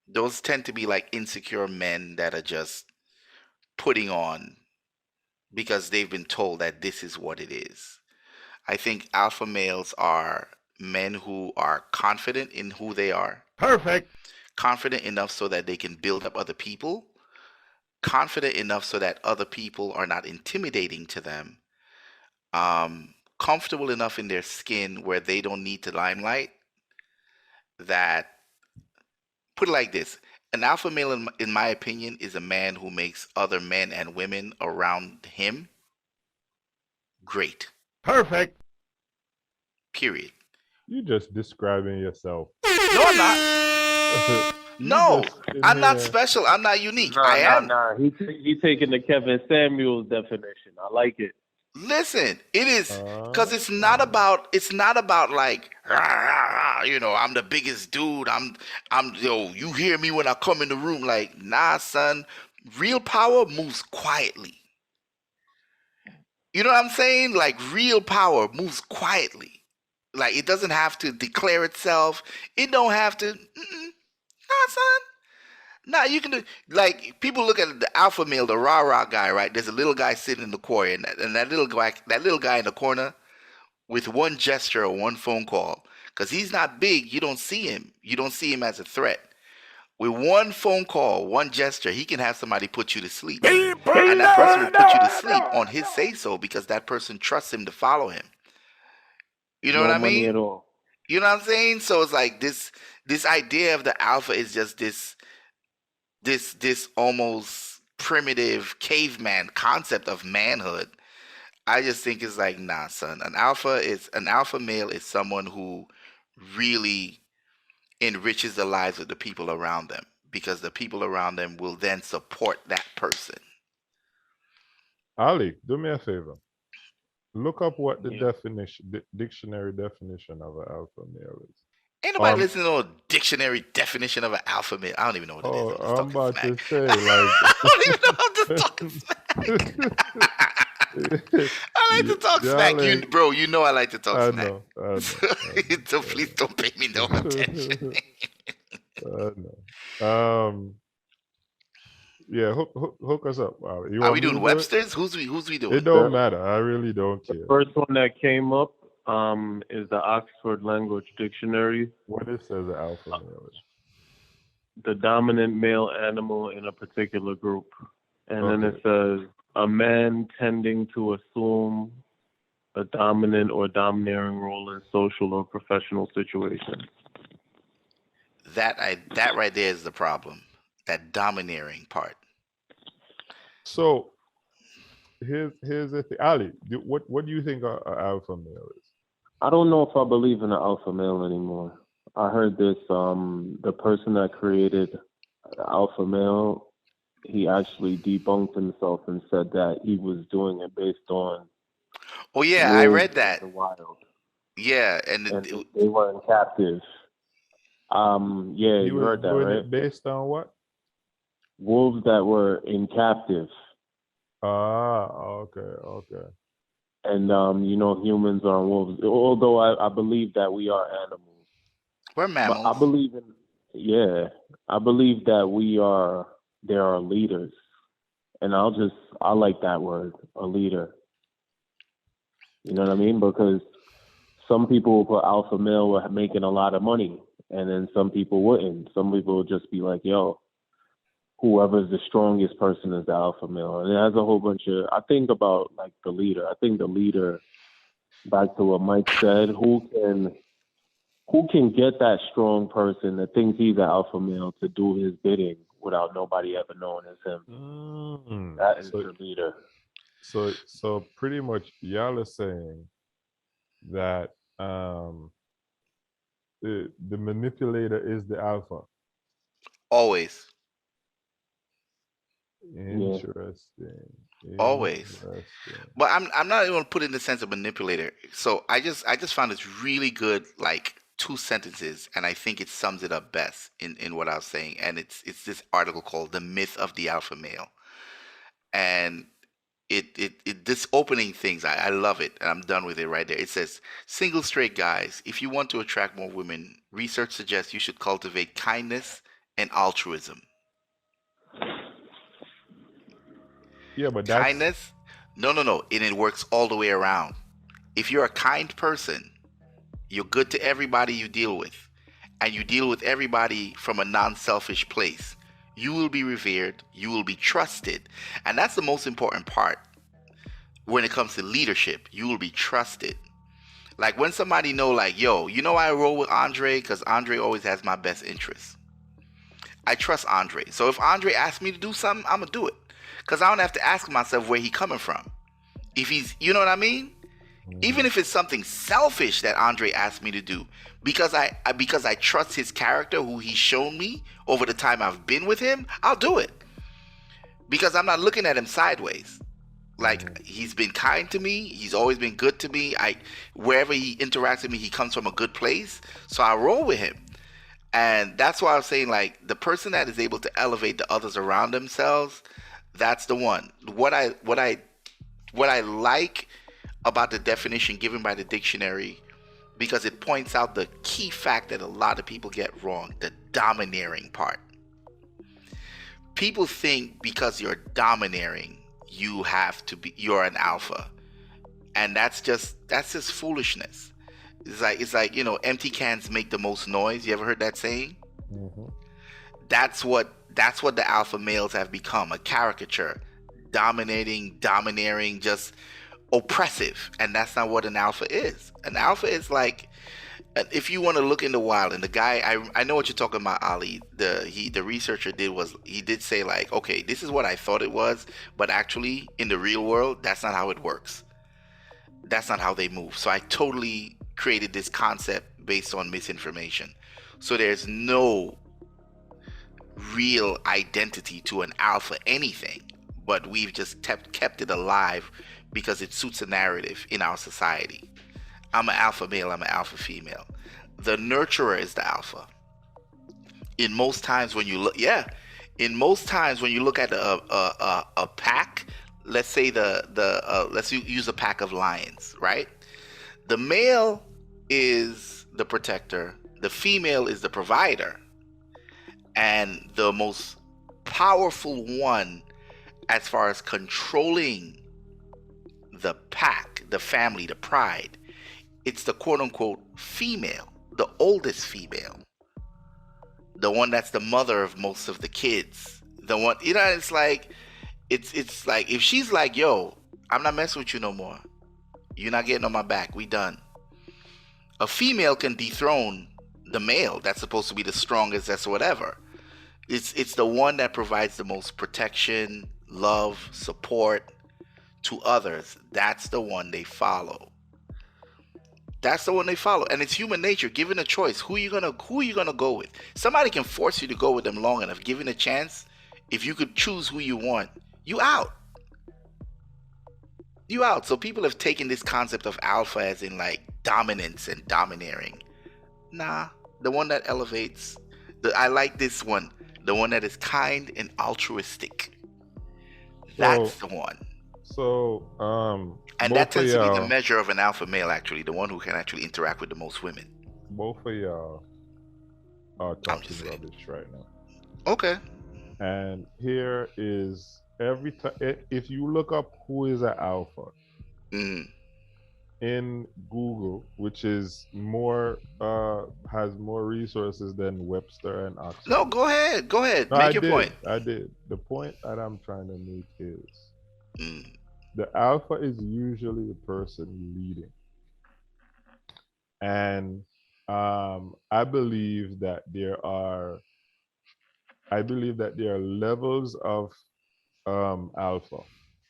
Those tend to be like insecure men that are just putting on because they've been told that this is what it is. I think alpha males are men who are confident in who they are. Perfect. Confident enough so that they can build up other people. Confident enough so that other people are not intimidating to them. Comfortable enough in their skin where they don't need the limelight. That, put it like this, an alpha male, in my opinion, is a man who makes other men and women around him great. Perfect. Period. You just describing yourself. No, I'm not. No, I'm not special. I'm not unique. I am. He taking the Kevin Samuels definition. I like it. Listen, it is because it's not about like I'm the biggest dude. You hear me when I come in the room. Like, nah, son. Real power moves quietly. You know what I'm saying? Like real power moves quietly. Like it doesn't have to declare itself. It don't have to. Nah, son. Nah, you can do like people look at the alpha male, the rah rah guy, right? There's a little guy sitting in the corner, and that little guy in the corner with one gesture or one phone call, because he's not big, you don't see him. You don't see him as a threat. With one phone call, one gesture, he can have somebody put you to sleep. And that person will put you to sleep on his say so because that person trusts him to follow him. You know No what I money at mean? all. You know what I'm saying? So it's like this idea of the alpha is just this almost primitive caveman concept of manhood. I just think it's like, nah, son. An alpha male is someone who really enriches the lives of the people around them because the people around them will then support that person. Ali, do me a favor. Look up what the Yeah. dictionary definition of an alpha male is. Ain't nobody listening to a dictionary definition of an alpha male. I don't even know what it is. Oh, I'm just I'm talking about smack. to say, like, I don't even know. I'm just talking smack. I like to talk smack. Y'all You, ain't- bro, you know I like to talk I smack. know, I know. So please don't pay me no attention. I know. Yeah, hook us up. You Are want we me to doing do it? Webster's? Who's we doing? It don't matter. I really don't The care. first one that came up is the Oxford Language Dictionary. What it says an alpha male is. The dominant male animal in a particular group. And then it Okay. says a man tending to assume a dominant or domineering role in social or professional situations. That right there is the problem. That domineering part. So here's the thing. Ali, what do you think an alpha male is? I don't know if I believe in an alpha male anymore. I heard this, the person that created the alpha male, he actually debunked himself and said that he was doing it based on Oh yeah, I wolves read in that. the wild. Yeah, and And they weren't captive. Yeah, He you was heard that, doing right? it based on what? Wolves that were in captive. Ah, okay. And, humans are wolves. Although I believe that we are animals. we're But mammals. I believe that there are leaders. And I like that word, a leader. You know what I mean? Because some people will put alpha male were making a lot of money, and then some people wouldn't. Some people would just be like, yo, whoever's the strongest person is the alpha male. And it has a whole bunch of, I think about like the leader. I think the leader, back to what Mike said, who can get that strong person that thinks he's an alpha male to do his bidding without nobody ever knowing it's him. That is the leader. So pretty much y'all are saying that the manipulator is the alpha. Always. Interesting. Always. But I'm not even gonna put it in the sense of manipulator. So I just found this really good, like 2 sentences, and I think it sums it up best in what I was saying. And it's this article called "The Myth of the Alpha Male," and it this opening things, I love it, and I'm done with it right there. It says, "Single straight guys, if you want to attract more women, research suggests you should cultivate kindness and altruism." Yeah, but that's Kindness? No. And it works all the way around. If you're a kind person, you're good to everybody you deal with, and you deal with everybody from a non-selfish place, you will be revered, you will be trusted. And that's the most important part when it comes to leadership. You will be trusted. Like when somebody know, like, yo, I roll with Andre because Andre always has my best interests. I trust Andre. So if Andre asks me to do something, I'm going to do it. Because I don't have to ask myself where he coming from. If he's, you know what I mean? Even if it's something selfish that Andre asked me to do, because I trust his character, who he's shown me over the time I've been with him, I'll do it. Because I'm not looking at him sideways. Like, he's been kind to me. He's always been good to me. Wherever he interacts with me, he comes from a good place. So I roll with him. And that's why I was saying, like, the person that is able to elevate the others around themselves, that's the one. What I what I like about the definition given by the dictionary, because it points out the key fact that a lot of people get wrong, the domineering part. People think because you're domineering, you're an alpha. And that's just foolishness. It's like, empty cans make the most noise. You ever heard that saying? Mm-hmm. That's what the alpha males have become, a caricature. Domineering, just oppressive. And that's not what an alpha is. An alpha is like, if you want to look in the wild, and the guy, I know what you're talking about, Ali. The researcher did say like, okay, this is what I thought it was, but actually in the real world, that's not how it works. That's not how they move. So I totally created this concept based on misinformation. So there's no real identity to an alpha anything, but we've just kept it alive because it suits a narrative in our society. I'm an alpha male, I'm an alpha female. The nurturer is the alpha. In most times when you look at a pack, let's say let's use a pack of lions, right? The male is the protector, the female is the provider, and the most powerful one as far as controlling the pack, the family, the pride, it's the quote-unquote female, the oldest female, the one that's the mother of most of the kids, the one, it's like if she's like, yo, I'm not messing with you no more, you're not getting on my back, we done. A female can dethrone the male that's supposed to be the strongest, that's whatever. It's the one that provides the most protection, love, support to others. That's the one they follow. And it's human nature. Given a choice, who are you gonna go with? Somebody can force you to go with them long enough. Given a chance, if you could choose who you want, you out. So people have taken this concept of alpha as in like dominance and domineering. Nah, the one that elevates. I like this one. The one that is kind and altruistic. That's the one. So, and that tends to be the measure of an alpha male, actually, the one who can actually interact with the most women. Both of y'all are talking rubbish right now. Okay. And here is every time, if you look up who is an alpha in Google, which is more, has more resources than Webster and Oxford. No, go ahead. No, Make your point. I did. The point that I'm trying to make is the alpha is usually the person leading. And I believe that there are levels of alpha,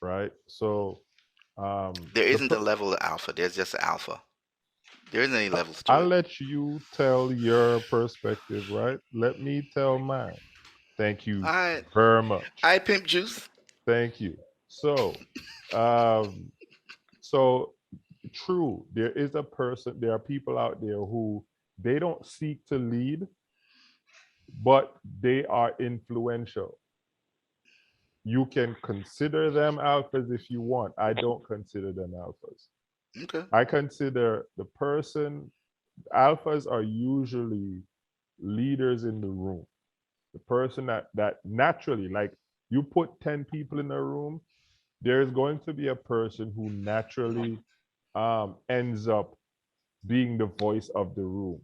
right? So there isn't a level of alpha. There's just an alpha. There isn't any levels to I'll it. let you tell your perspective, right? Let me tell mine. Thank you very much. I pimp juice. Thank you. So, true, there are people out there who they don't seek to lead, but they are influential. You can consider them alphas if you want. I don't consider them alphas. Okay. I consider alphas are usually leaders in the room. The person that naturally, like you put 10 people in a room, there's going to be a person who naturally ends up being the voice of the room,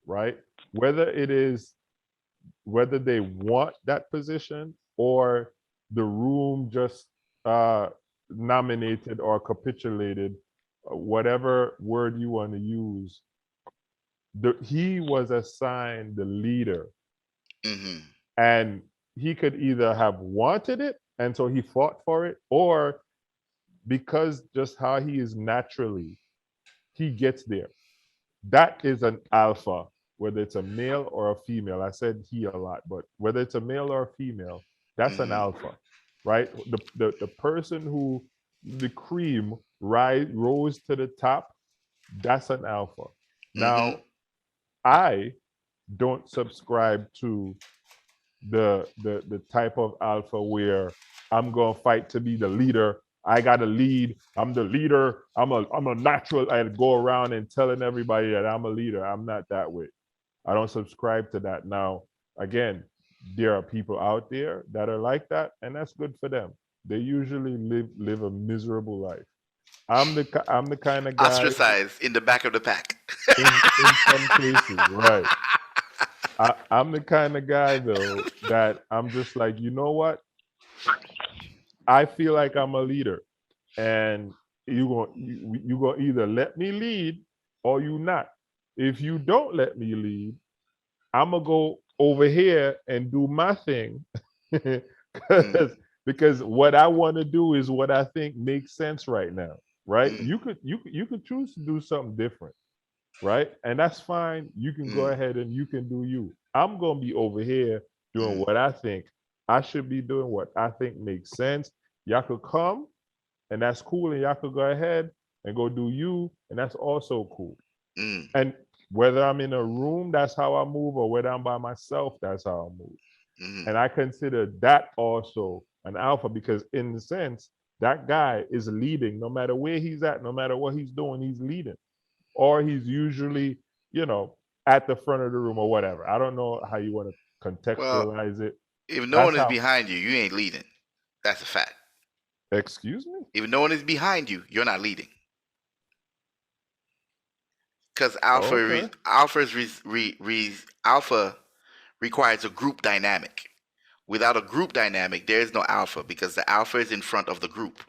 right? Whether they want that position or the room just nominated or capitulated, whatever word you want to use, he was assigned the leader. And he could either have wanted it, and so he fought for it, or because just how he is naturally, he gets there. That is an alpha, whether it's a male or a female. I said he a lot, but whether it's a male or a female, that's an alpha, right? The person who the cream rose to the top, that's an alpha. Now, I don't subscribe to the type of alpha where I'm gonna fight to be the leader. I got to lead. I'm the leader. I'm a natural. I go around and telling everybody that I'm a leader. I'm not that way. I don't subscribe to that. Now, again, there are people out there that are like that, and that's good for them. They usually live a miserable life. I'm the kind of guy Ostracized in the back of the pack. in some cases, right? I'm the kind of guy though that I'm just like, you know what? I feel like I'm a leader, and you go either let me lead or you not. If you don't let me lead, I'm gonna go over here and do my thing, because what I want to do is what I think makes sense right now. Right? You could choose to do something different, right? And that's fine. You can go ahead and you can do you. I'm gonna be over here doing what I think I should be doing, what I think makes sense. Y'all could come, and that's cool, and y'all could go ahead and go do you, and that's also cool. And whether I'm in a room, that's how I move, or whether I'm by myself, that's how I move. And I consider that also an alpha, because in the sense, that guy is leading no matter where he's at, no matter what he's doing, he's leading. Or he's usually, at the front of the room or whatever. I don't know how you want to contextualize it. If no one is behind you, you ain't leading. That's a fact. Excuse me? If no one is behind you, you're not leading. Because alpha requires a group dynamic. Without a group dynamic, there is no alpha, because the alpha is in front of the group.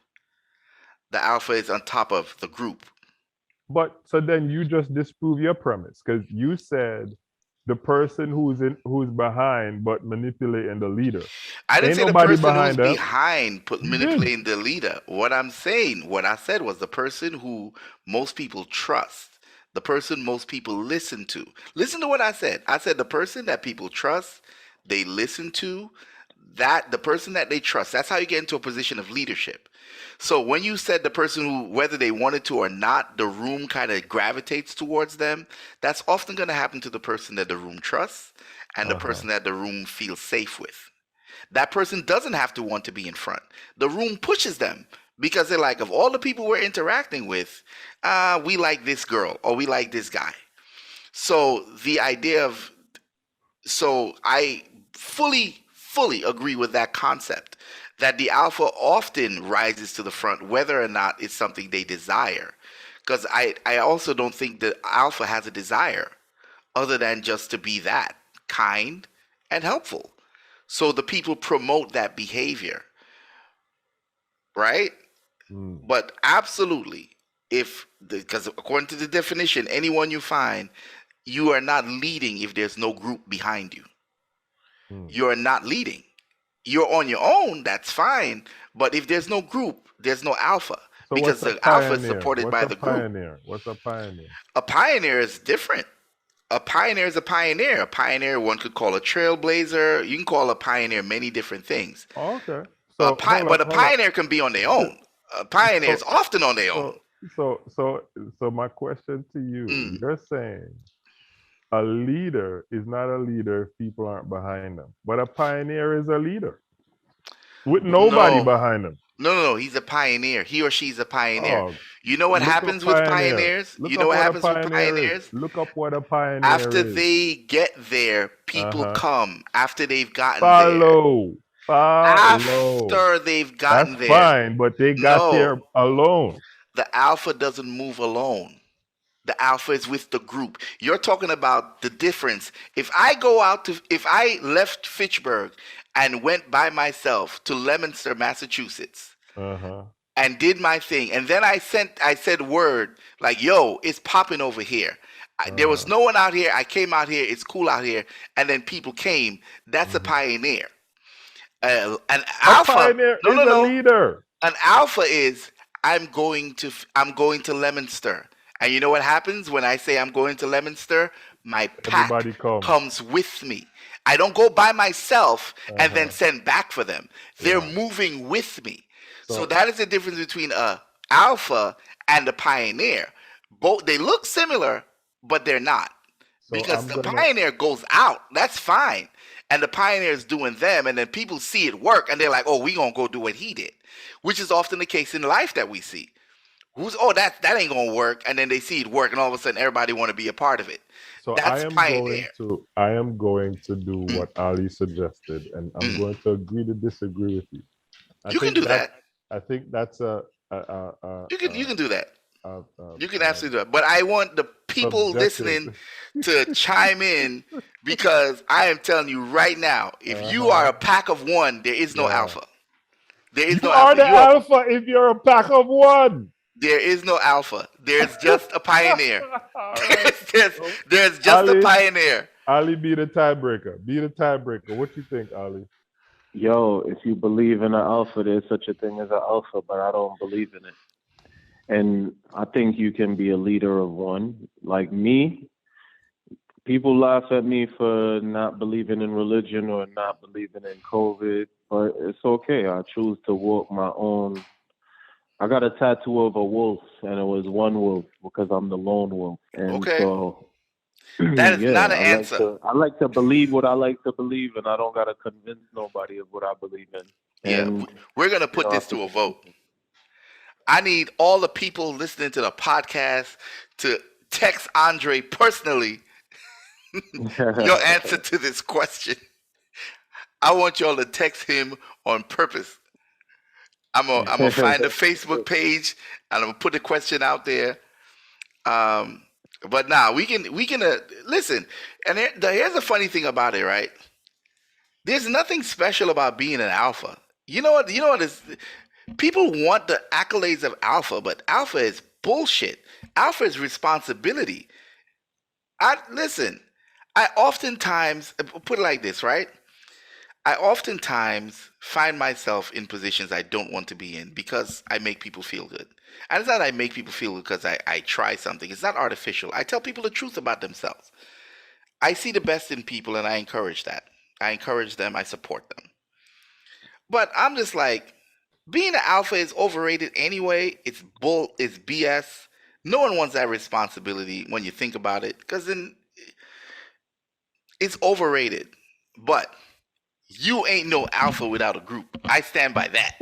The alpha is on top of the group. But so then you just disprove your premise, because you said the person who's behind but manipulating the leader. I didn't Ain't say the nobody person who's them. behind manipulating the leader. What I said was the person who most people trust, the person most people listen to. Listen to what I said. I said the person that people trust, they listen to, that the person that they trust. That's how you get into a position of leadership. So when you said the person who, whether they wanted to or not, the room kind of gravitates towards them, that's often going to happen to the person that the room trusts and the person that the room feels safe with. That person doesn't have to want to be in front. The room pushes them because they're like, of all the people we're interacting with, we like this girl or we like this guy. So the idea of, so I fully agree with that concept, that the alpha often rises to the front, whether or not it's something they desire. Because I also don't think that alpha has a desire other than just to be that kind and helpful. So the people promote that behavior, right? But absolutely, because according to the definition, anyone you find, you are not leading if there's no group behind you. You're not leading. You're on your own, that's fine. But if there's no group, there's no alpha. So because the alpha is supported by the group. What's a pioneer? A pioneer is different. A pioneer is a pioneer. A pioneer, one could call a trailblazer. You can call a pioneer many different things. Oh, okay. So, but a pioneer can be on their own. A pioneer is often on their own. So my question to you, you're saying a leader is not a leader if people aren't behind them, but a pioneer is a leader with nobody behind them. No. He's a pioneer. He or she's a pioneer. You know what happens with pioneers? You know what happens with pioneers? Look up what a pioneer After is. they get there, people come. After they've gotten there. After they've gotten That's there. fine, but they got there alone. The alpha doesn't move alone. The alpha is with the group. You're talking about the difference. If I left Fitchburg and went by myself to Leominster, Massachusetts, and did my thing, and then I said word like, "Yo, it's popping over here." There was no one out here. I came out here. It's cool out here, and then people came. That's a pioneer. An alpha, pioneer is a leader. An alpha is I'm going to Leominster. And you know what happens when I say I'm going to Leominster? My pack comes with me. I don't go by myself and then send back for them. They're moving with me. So that is the difference between a alpha and a pioneer. Both, they look similar, but they're not. So because I'm the gonna. pioneer goes out. That's fine. And the pioneer is doing them, and then people see it work, and they're like, "Oh, we gonna go do what he did," which is often the case in life that we see. That ain't gonna work, and then they see it work, and all of a sudden everybody want to be a part of it. So That's pioneer. I am going to do Mm, what Ali suggested, and I'm mm. going to agree to disagree with you. I You can think do that. I think that's a, You can do that. a, You can absolutely do it. But I want the people subjective. listening to chime in because I am telling you right now, if you are a pack of one, there is no Yeah. alpha. There is You no are alpha. the alpha if you're a pack of one. There is no alpha. There's just a pioneer. All right. There's just a Ali, pioneer. Ali, be the tiebreaker. Be the tiebreaker. What you think, Ali? Yo, if you believe in an alpha, there's such a thing as an alpha, but I don't believe in it. And I think you can be a leader of one. Like me, people laugh at me for not believing in religion or not believing in COVID, but it's okay. I choose to walk my own. I got a tattoo of a wolf, and it was one wolf because I'm the lone wolf. And Okay. so, That is not an answer. I like to believe what I like to believe, and I don't got to convince nobody of what I believe in. Yeah, And, we're going to put you know, this to a vote. I need all the people listening to the podcast to text Andre personally your answer to this question. I want y'all to text him on purpose. I'm gonna find the Facebook page and I'm gonna put the question out there. But now we can listen. And here's the funny thing about it, right? There's nothing special about being an alpha. You know what? People want the accolades of alpha, but alpha is bullshit. Alpha is responsibility. I oftentimes put it like this, right? I oftentimes find myself in positions I don't want to be in because I make people feel good. And it's not I make people feel good because I try something. It's not artificial. I tell people the truth about themselves. I see the best in people and I encourage that. I encourage them. I support them. But I'm just like, being an alpha is overrated anyway. It's BS. No one wants that responsibility when you think about it because then it's overrated. But you ain't no alpha without a group. I stand by that.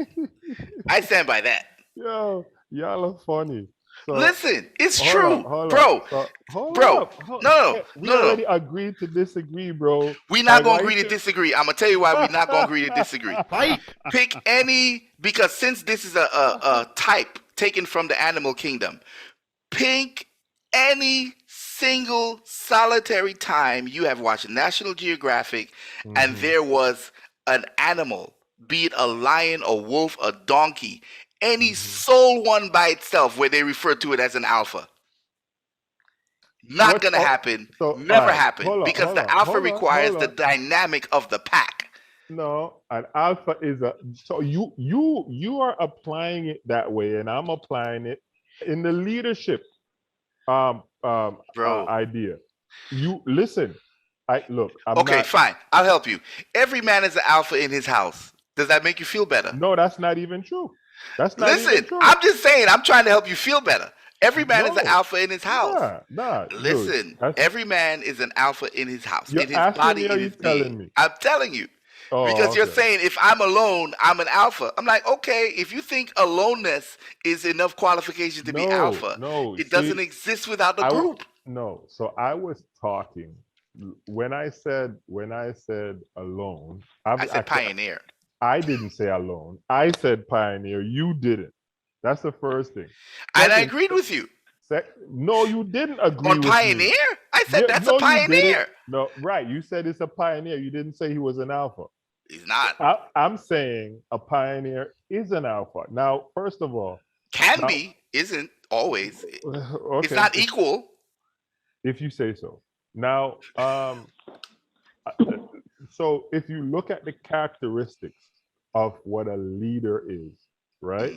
I stand by that. Yo, y'all are funny. So, Listen, it's hold true, up, hold bro. up. So, hold Bro, up, hold- no, We no, already no. agreed to disagree, bro. We're not And gonna why agree you to should- disagree. I'm gonna tell you why we're not gonna agree to disagree. Pick any because since this is a type taken from the animal kingdom, pick any single solitary time you have watched National Geographic and there was an animal, be it a lion, a wolf, a donkey, any sole one by itself where they refer to it as an alpha. Not What- gonna oh, happen. so, Never alright, happen hold on, because hold the on, alpha hold on, requires hold the on. dynamic of the pack. No, an alpha is a. So you are applying it that way, and I'm applying it in the leadership Bro. idea. You listen. I'm Okay, not. fine. I'll help you. Every man is an alpha in his house. Does that make you feel better? No, that's not even true. That's not even Listen, true. I'm just saying, I'm trying to help you feel better. Every man is an No. alpha in his house. Nah, Listen, dude, that's- every man is an alpha in his house, You're in his asking body, me or in you his telling being. me? I'm telling you. Oh, Because you're okay. saying if I'm alone, I'm an alpha. I'm like, okay, if you think aloneness is enough qualification to be alpha, it doesn't exist without the group. No, so I was talking when I said alone. I said pioneer. I didn't say alone. I said pioneer. You didn't. That's the first thing. And I Second- agreed with you. No, you didn't agree On with pioneer? me. I said Yeah, that's no, a you didn't. pioneer. No, right. You said it's a pioneer. You didn't say he was an alpha. He's not. I'm saying a pioneer is an alpha. Now, first of all, Can be, isn't always. okay, It's not equal. if you say so. Now, so if you look at the characteristics of what a leader is, right?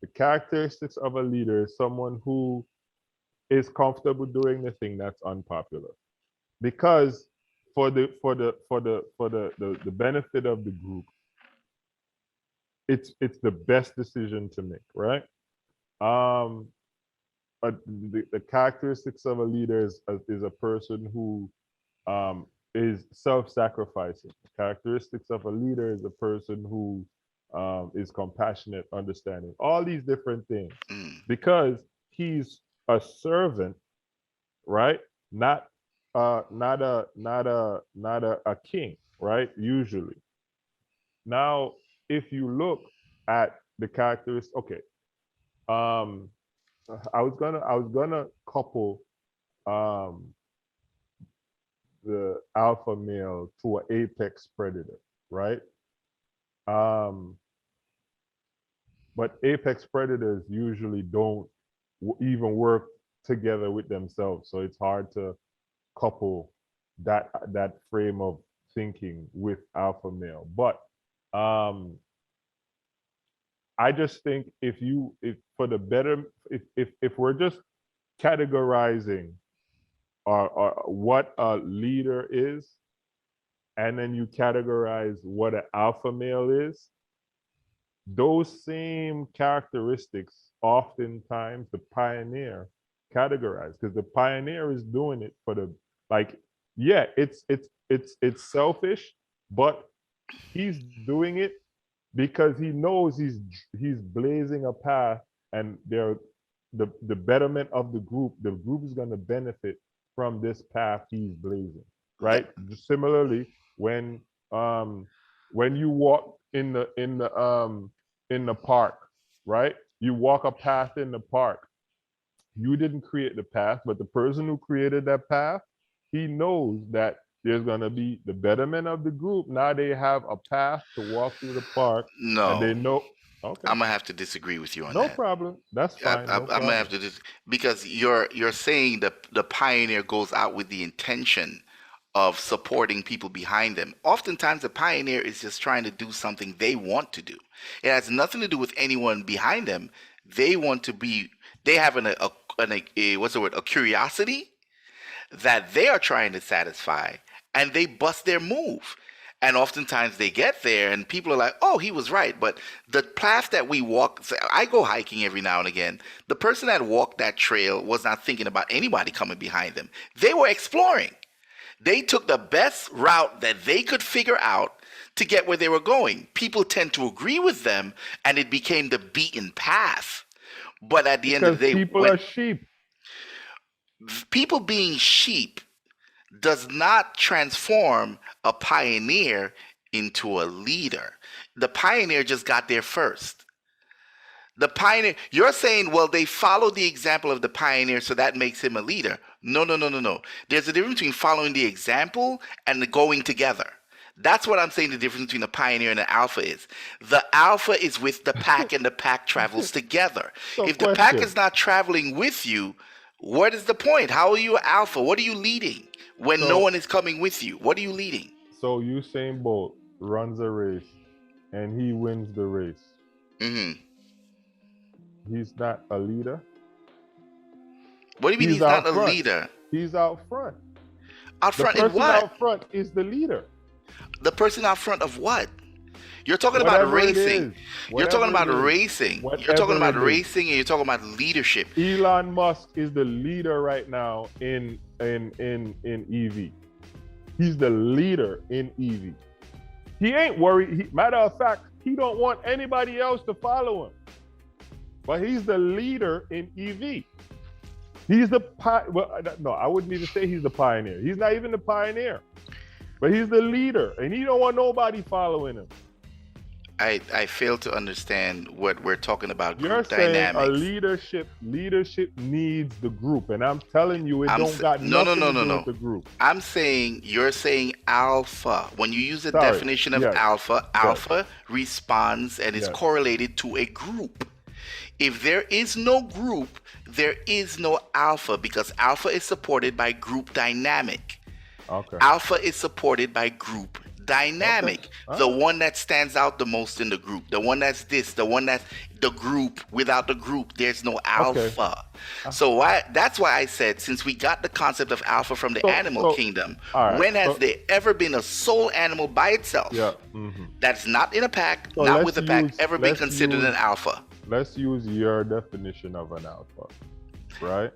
The characteristics of a leader is someone who is comfortable doing the thing that's unpopular, because for the benefit of the group, it's the best decision to make, right? the characteristics of a leader is a person who is self-sacrificing. The characteristics of a leader is a person who is compassionate, understanding. All these different things, because he's a servant, right? Not a king, right? Usually. Now, if you look at the characteristics, okay. I was gonna couple the alpha male to an apex predator, right? But apex predators usually don't even work together with themselves, so it's hard to couple that frame of thinking with alpha male. But I just think if for the better, if we're just categorizing what a leader is, and then you categorize what an alpha male is, those same characteristics oftentimes the pioneer categorize, because the pioneer is doing it for the, like, yeah, it's selfish, but he's doing it because he knows he's blazing a path, and the betterment of the group is going to benefit from this path he's blazing, right? Similarly, when you walk in the park, right? You walk a path in the park. You didn't create the path, but the person who created that path, he knows that there's going to be the betterment of the group. Now they have a path to walk through the park. No. And they know. Okay. I'm gonna have to disagree with you on No that. problem. That's fine. I'm gonna have to because you're saying that the pioneer goes out with the intention of supporting people behind them. Oftentimes, the pioneer is just trying to do something they want to do. It has nothing to do with anyone behind them. They want to be. They have a curiosity that they are trying to satisfy, and they bust their move. And oftentimes they get there and people are like, oh, he was right. But the path that we walk, I go hiking every now and again. The person that walked that trail was not thinking about anybody coming behind them. They were exploring. They took the best route that they could figure out to get where they were going. People tend to agree with them, and it became the beaten path. But at the end of the day, people are sheep. People being sheep does not transform a pioneer into a leader. The pioneer just got there first. The pioneer, you're saying, well, they followed the example of the pioneer, so that makes him a leader. No. There's a difference between following the example and the going together. That's what I'm saying the difference between the pioneer and the alpha is. The alpha is with the pack, and the pack travels together. If the pack is not traveling with you, what is the point? How are you an alpha? What are you leading when no one is coming with you? What are you leading? So Usain Bolt runs a race and he wins the race. Mm-hmm. He's not a leader. What do you mean he's not a leader? He's out front. Out front in what? The person out front is the leader. The person out front of what? You're talking about racing. You're talking about racing. You're talking about racing, and you're talking about leadership. Elon Musk is the leader right now in EV. He's the leader in EV. He ain't worried. Matter of fact, he don't want anybody else to follow him. But he's the leader in EV. He's the no, I wouldn't even say he's the pioneer. He's not even the pioneer. But he's the leader, and he don't want nobody following him. I fail to understand what we're talking about. You're saying dynamics. Leadership needs the group, and I'm telling you, nothing to do with the group. I'm saying you're saying alpha. When you use the definition of alpha responds and is correlated to a group. If there is no group, there is no alpha, because alpha is supported by group dynamic. Okay. Alpha is supported by group dynamic. Okay. The one that stands out the most in the group, the one that's the one that's the group. Without the group, there's no alpha. Okay. So that's why I said, since we got the concept of alpha from the animal kingdom, when has there ever been a sole animal by itself that's not in a pack, not with a pack, ever been considered an alpha? Let's use your definition of an alpha. right?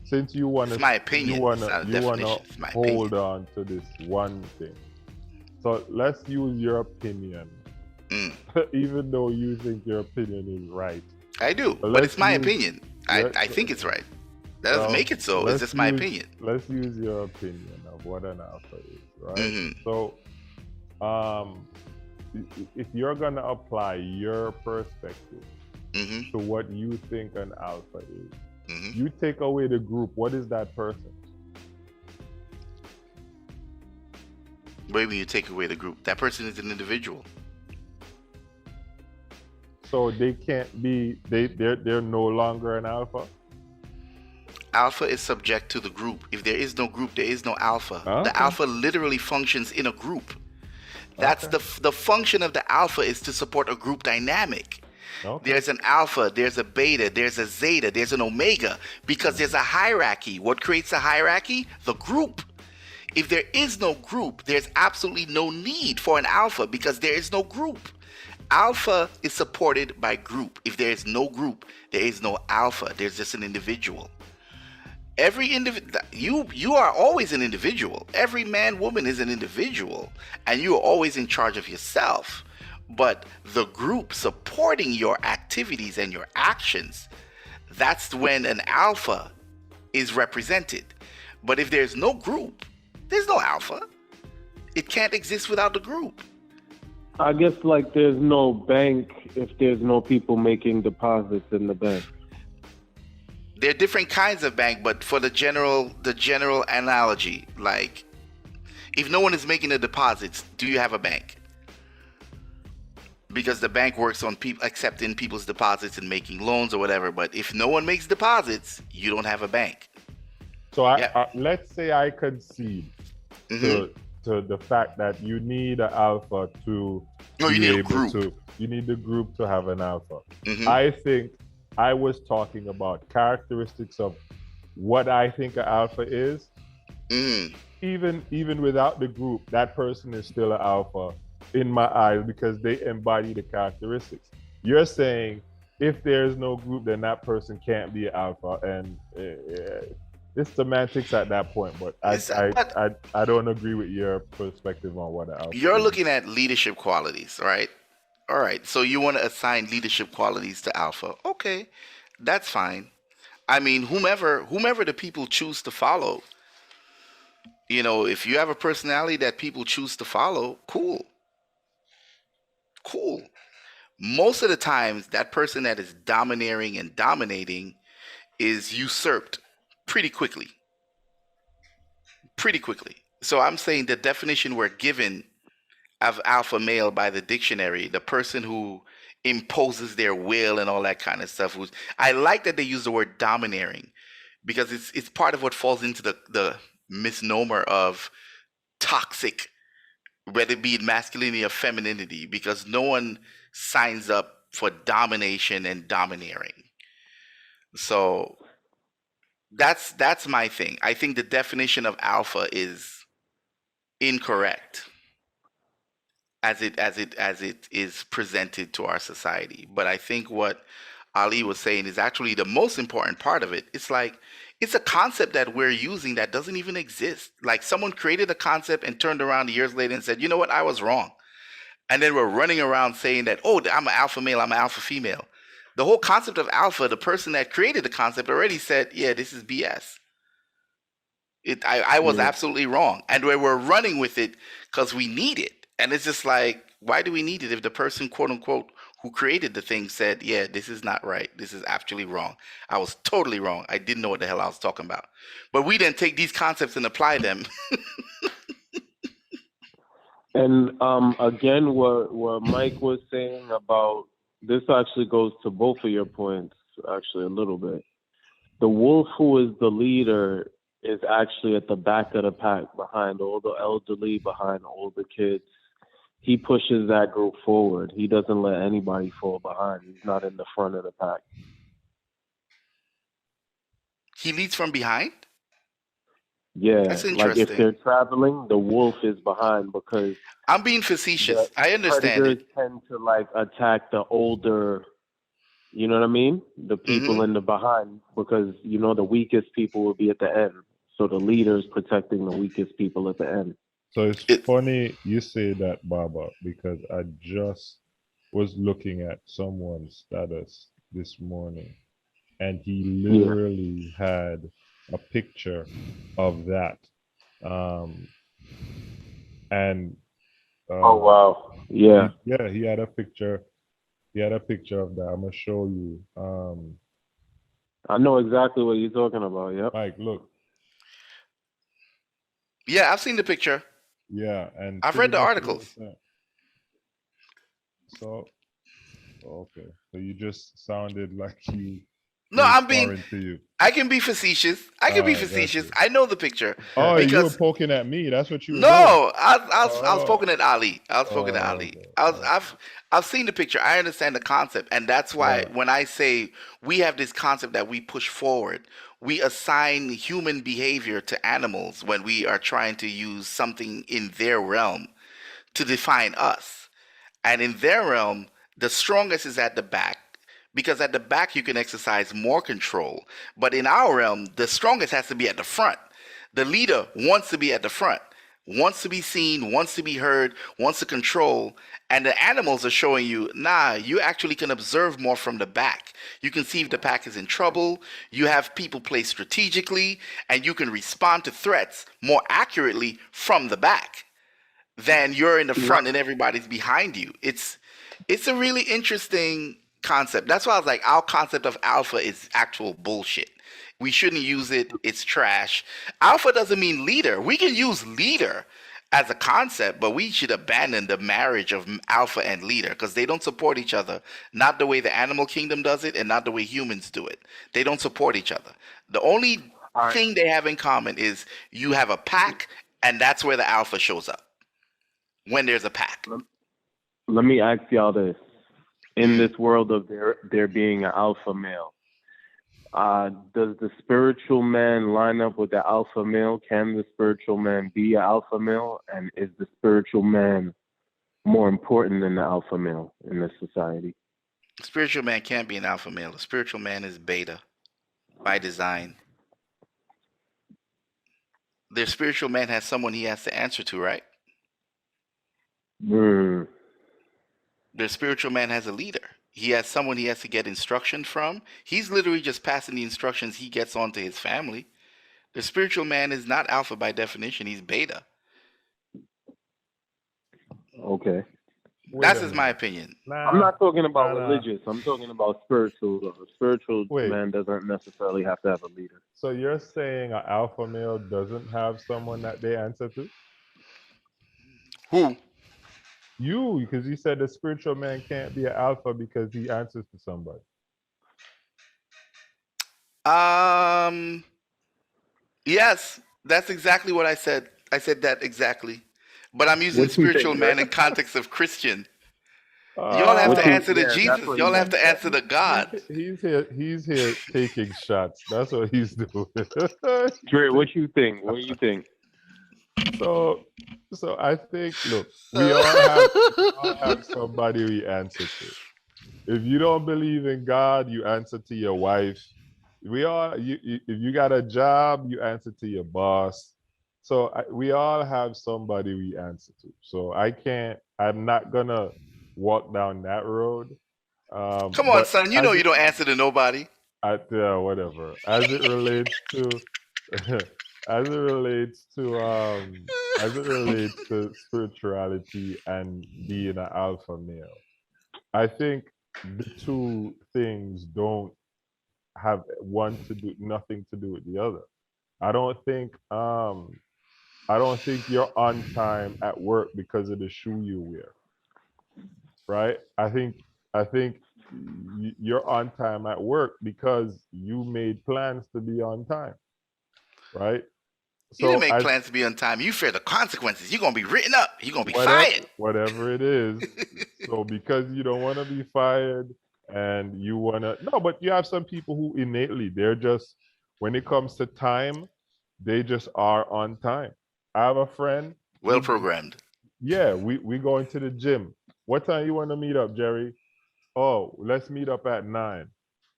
Since you wanna, It's my opinion. you It's wanna, not a you wanna definition. It's my hold opinion. on to this one thing. So let's use your opinion, Mm, even though you think your opinion is right. I do, But but it's let's my use, opinion. I think it's right. That doesn't well, make it so. It's just my opinion. let's use your opinion of what an alpha is, right? Hmm. So, if you're gonna apply your perspective Hmm. to what you think an alpha is, Hmm. you take away the group. What is that person? Maybe when you take away the group, that person is an individual. So they can't be. They're no longer an alpha. Alpha is subject to the group. If there is no group, there is no alpha. Okay. The alpha literally functions in a group. That's Okay. the function of the alpha is to support a group dynamic. Okay. There's an alpha, there's a beta, there's a zeta, there's an omega, because there's a hierarchy. What creates a hierarchy? The group. If there is no group, there's absolutely no need for an alpha because there is no group. Alpha is supported by group. If there is no group, there is no alpha. There's just an individual. Every individual, you are always an individual. Every man, woman is an individual, and you are always in charge of yourself. But the group supporting your activities and your actions, that's when an alpha is represented. But if there's no group, there's no alpha. It can't exist without the group. I guess like there's no bank if there's no people making deposits in the bank. There are different kinds of bank, but for the general analogy, like if no one is making the deposits, do you have a bank? Because the bank works on people accepting people's deposits and making loans or whatever. But if no one makes deposits, you don't have a bank. So Yeah. let's say I concede Mhm. to the fact that you need an alpha to No, you be need a able group. to. You need the group to have an alpha. Mhm. I think I was talking about characteristics of what I think an alpha is. Mhm. Even without the group, that person is still an alpha in my eyes because they embody the characteristics. You're saying if there's no group, then that person can't be an alpha, and it's semantics at that point. But I don't agree with your perspective on what an alpha You're is. looking at leadership qualities, right? All right. So you want to assign leadership qualities to alpha. Okay. That's fine. I mean, whomever the people choose to follow, if you have a personality that people choose to follow, cool. Cool. Most of the times, that person that is domineering and dominating is usurped pretty quickly. Pretty quickly. So I'm saying the definition we're given of alpha male by the dictionary, the person who imposes their will and all that kind of stuff. I like that they use the word domineering because it's part of what falls into the misnomer of toxic, whether it be masculinity or femininity, because no one signs up for domination and domineering. So that's my thing. I think the definition of alpha is incorrect as it is presented to our society. But I think what Ali was saying is actually the most important part of it. It's like it's a concept that we're using that doesn't even exist. Like someone created a concept and turned around years later and said, "You know what? I was wrong." And then we're running around saying that, "Oh, I'm an alpha male, I'm an alpha female." The whole concept of alpha, the person that created the concept already said, "Yeah, this is BS." I was absolutely wrong. And we're running with it because we need it. And it's just like, why do we need it if the person, quote unquote, who created the thing said, "Yeah, this is not right. This is actually wrong. I was totally wrong. I didn't know what the hell I was talking about." But we then take these concepts and apply them. And again, what Mike was saying about this actually goes to both of your points, actually, a little bit. The wolf who is the leader is actually at the back of the pack, behind all the elderly, behind all the kids. He pushes that group forward. He doesn't let anybody fall behind. He's not in the front of the pack. He leads from behind? Yeah, That's like if interesting. they're traveling, the wolf is behind because I'm being facetious. the I understand predators it. tend to like attack the older You know what I mean? The people Mhm. in the behind, because you know the weakest people will be at the end. So the leaders protecting the weakest people at the end. So it's It, funny you say that, Baba, because I just was looking at someone's status this morning, and he Yeah. literally had a picture of that. Um, and Oh wow. Yeah. yeah, he had a picture. He had a picture of that. I'm gonna show you. I know exactly what you're talking about. Yep. Mike, look. yeah, I've seen the picture. Yeah, and I've pretty read the much what articles. it's that. So, okay. So you just sounded like No, it was I'm being. foreign to you. I can be facetious. I All can be right, got facetious. you. I know the picture Oh, you were because poking at me. That's what you were doing. no, I was Oh, poking at Ali. I was poking at Ali. okay, I was okay. I've seen the picture. I understand the concept, and that's why Right. when I say we have this concept that we push forward, we assign human behavior to animals when we are trying to use something in their realm to define us. And in their realm, the strongest is at the back because at the back you can exercise more control. But in our realm, the strongest has to be at the front. The leader wants to be at the front, wants to be seen, wants to be heard, wants to control. And the animals are showing you, nah, you actually can observe more from the back. You can see if the pack is in trouble. You have people play strategically, and you can respond to threats more accurately from the back than you're in the front and everybody's behind you. It's a really interesting concept. That's why I was like, our concept of alpha is actual bullshit. We shouldn't use it. It's trash. Alpha doesn't mean leader. We can use leader as a concept, but we should abandon the marriage of alpha and leader because they don't support each other. Not the way the animal kingdom does it, and not the way humans do it. They don't support each other. The only All right. thing they have in common is you have a pack, and that's where the alpha shows up when there's a pack. Let me ask y'all this: in this world of there being an alpha male, does the spiritual man line up with the alpha male? Can the spiritual man be an alpha male? And is the spiritual man more important than the alpha male in this society? Spiritual man can't be an alpha male. The spiritual man is beta by design. Their spiritual man has someone he has to answer to, right? Hmm. Their spiritual man has a leader. He has someone he has to get instruction from. He's literally just passing the instructions he gets on to his family. The spiritual man is not alpha by definition. He's beta. Okay. Wait That's a just my minute. opinion. I'm Nah, not talking about nah. religious. I'm talking about spiritual. A spiritual Wait. man doesn't necessarily have to have a leader. So you're saying an alpha male doesn't have someone that they answer to? Who? You, because you said the spiritual man can't be an alpha because he answers to somebody. Yes, that's exactly what I said. I said that exactly. But I'm using What you spiritual think, Dre? man in context of Christian. Y'all have What to Ah, you? answer to Yeah, that's Jesus. what he Y'all have meant. to answer to God. he's here taking shots. That's what he's doing. Dre, what you think? What do you think? So, so I think, look, we all have somebody we answer to. If you don't believe in God, you answer to your wife. If you got a job, you answer to your boss. So we all have somebody we answer to. So I'm not gonna walk down that road. Come on, But son. You know you don't answer to nobody. whatever. As it relates to, as it relates to, as it relates to spirituality and being an alpha male, I think the two things don't have nothing to do with the other. I don't think you're on time at work because of the shoe you wear, right? I think you're on time at work because you made plans to be on time, right? You didn't So make I plans to be on time. You fear the consequences. You're gonna be written up. You're gonna be whatever fired. whatever it is. So because you don't want to be fired and you want to no, but you have some people who innately they're just when it comes to time, they just are on time. I have a friend. Well programmed. Yeah, we going to the gym. What time you want to meet up, Jerry? oh, let's meet up at 9.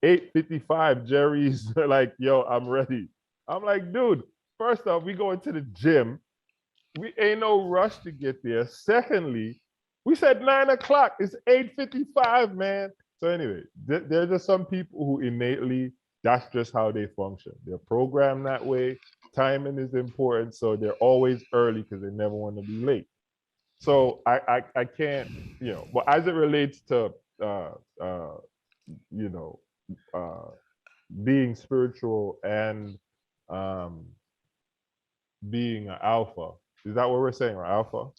8:55, Jerry's like, yo, I'm ready. I'm like, dude, first off, we going to the gym. We ain't no rush to get there. Secondly, we said 9 o'clock. It's 8:55, man. So anyway, there's just some people who innately, that's just how they function. They're programmed that way. Timing is important, so they're always early because they never want to be late. So I can't, but as it relates to you know uh, being spiritual and um, being an alpha, is that what we're saying, right? Alpha.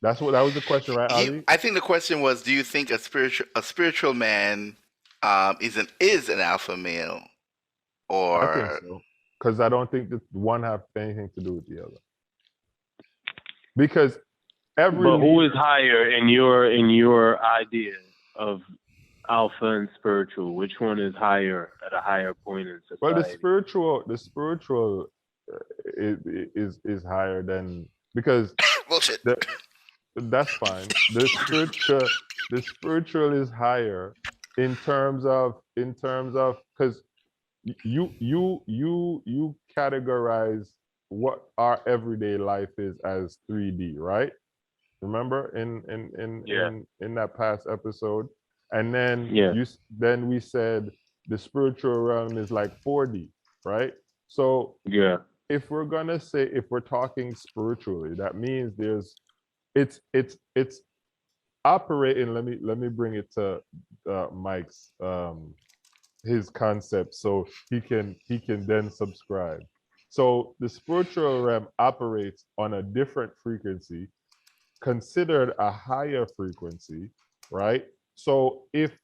That was the question, right, Ali? I think the question was, do you think a spiritual man is an alpha male, I think or so, because I don't think that one have anything to do with the other. Because But who is higher in your idea of alpha and spiritual? Which one is higher at a higher point in society? well, the spiritual is higher than, because bullshit? that's fine. The spiritual is higher in terms of because you categorize what our everyday life is as 3D, right? Remember in that past episode, and then then we said the spiritual realm is like 4D, right? So if we're gonna say, if we're talking spiritually, that means it's operating. Let me bring it to Mike's his concept so he can then subscribe. So the spiritual realm operates on a different frequency, considered a higher frequency, right? So if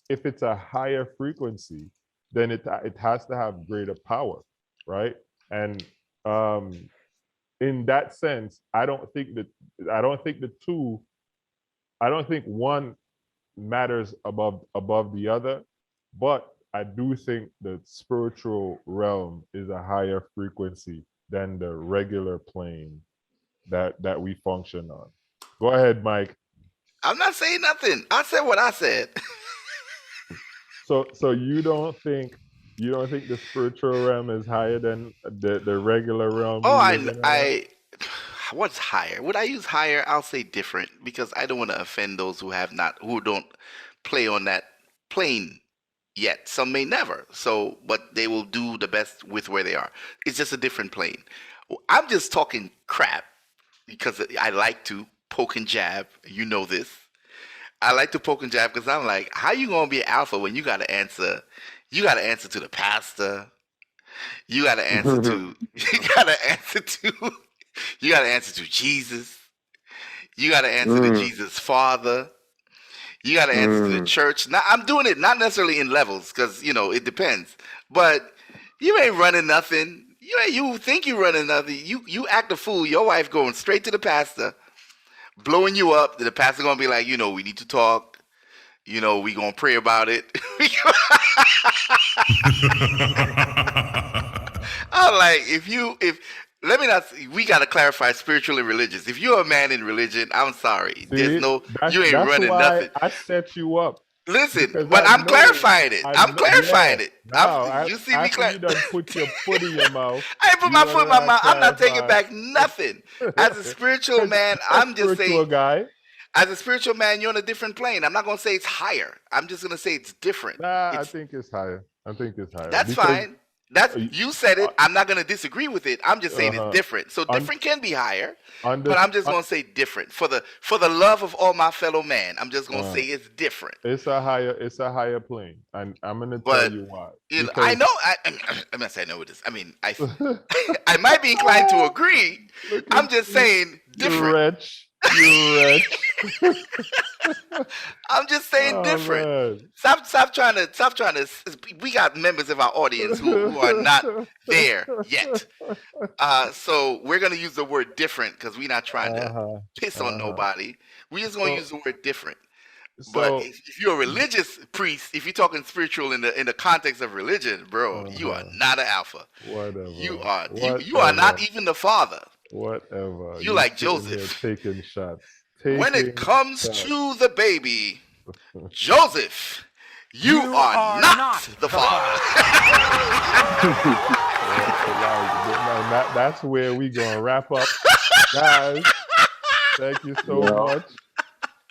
it's a higher frequency, then it has to have greater power, right? And in that sense, I don't think one matters above the other, but I do think the spiritual realm is a higher frequency than the regular plane that we function on. Go ahead, Mike. I'm not saying nothing. I said what I said. So you don't think the spiritual realm is higher than the regular realm? Oh, what's higher? Would I use higher? I'll say different, because I don't want to offend those who don't play on that plane yet. Some may never. So, but they will do the best with where they are. It's just a different plane. I'm just talking crap because I like to poke and jab. You know this. I like to poke and jab because I'm like, how you gonna be an alpha when you gotta answer? You gotta answer to the pastor. You gotta answer to. You gotta answer to Jesus. You gotta answer to Jesus Father. You gotta answer to the church. Now I'm doing it not necessarily in levels, because it depends. But you ain't running nothing. You think you running nothing. You act a fool. Your wife going straight to the pastor, blowing you up. The pastor gonna be like, we need to talk. We gonna pray about it. I'm like, we gotta clarify spiritual and religious. If you're a man in religion, I'm sorry. You ain't running nothing. I set you up. Listen, but I'm clarifying it. I'm clarifying it. You see me you done put your foot in your mouth. I ain't put my foot in my mouth. I'm not taking back nothing. As a spiritual man, I'm just saying. Guy. As a spiritual man, you're on a different plane. I'm not gonna say it's higher. I'm just gonna say it's different. I think it's higher. That's fine. You said it. I'm not gonna disagree with it. I'm just saying it's different. So different can be higher, but I'm just gonna say different for the love of all my fellow man. I'm just gonna say it's different. It's a higher plane, and I'm gonna tell you why. I know. I'm not saying I know what this. I mean, I might be inclined to agree. I'm just saying different. You wretch. I'm just saying different. Man. Stop trying to. We got members of our audience who are not there yet. So we're gonna use the word different because we're not trying to piss on nobody. We're just gonna use the word different. But if you're a religious priest, if you're talking spiritual in the context of religion, bro, you are not an alpha. Whatever. You are not even the father. Whatever. You like Joseph. Taking shots. when it taking comes that. to the baby, Joseph, you are not the father. That's where we gonna wrap up, guys. Thank you so much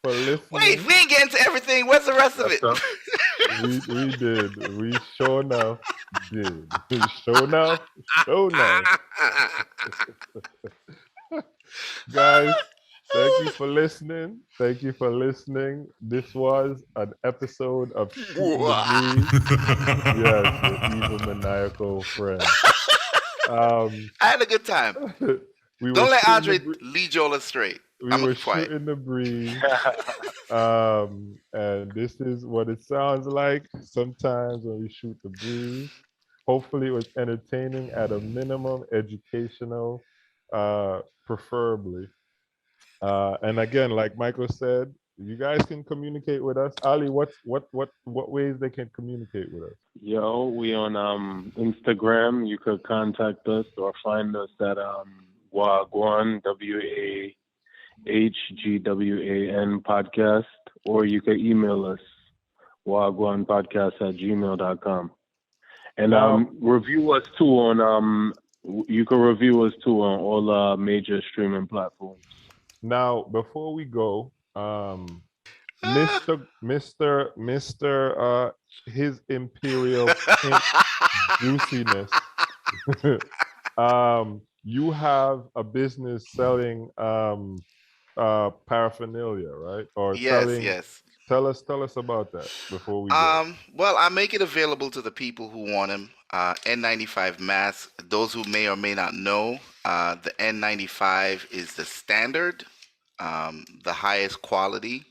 for listening. Wait, we ain't getting to everything. Where's the rest of it? We did. We sure enough did. Sure enough. Guys, thank you for listening. Thank you for listening. This was an episode of Shooting the Breeze. Yes, your evil maniacal friend. I had a good time. Don't let Andre lead you all astray. We were shooting the breeze. And this is what it sounds like sometimes when we shoot the breeze. Hopefully it was entertaining at a minimum, educational, preferably. And again, like Michael said, you guys can communicate with us. Ali, what ways they can communicate with us? Yo, we on Instagram. You could contact us or find us at Gwan, WAHGWAN podcast, or you could email us wagwanpodcast@gmail.com. And review us too on you can review us too on all major streaming platforms. Now, before we go, Mr. His Imperial Pink Juiciness. You have a business selling paraphernalia, right? Or Yes. Tell us about that before we go. Well, I make it available to the people who want them. N95 masks. Those who may or may not know, the N95 is the standard, the highest quality,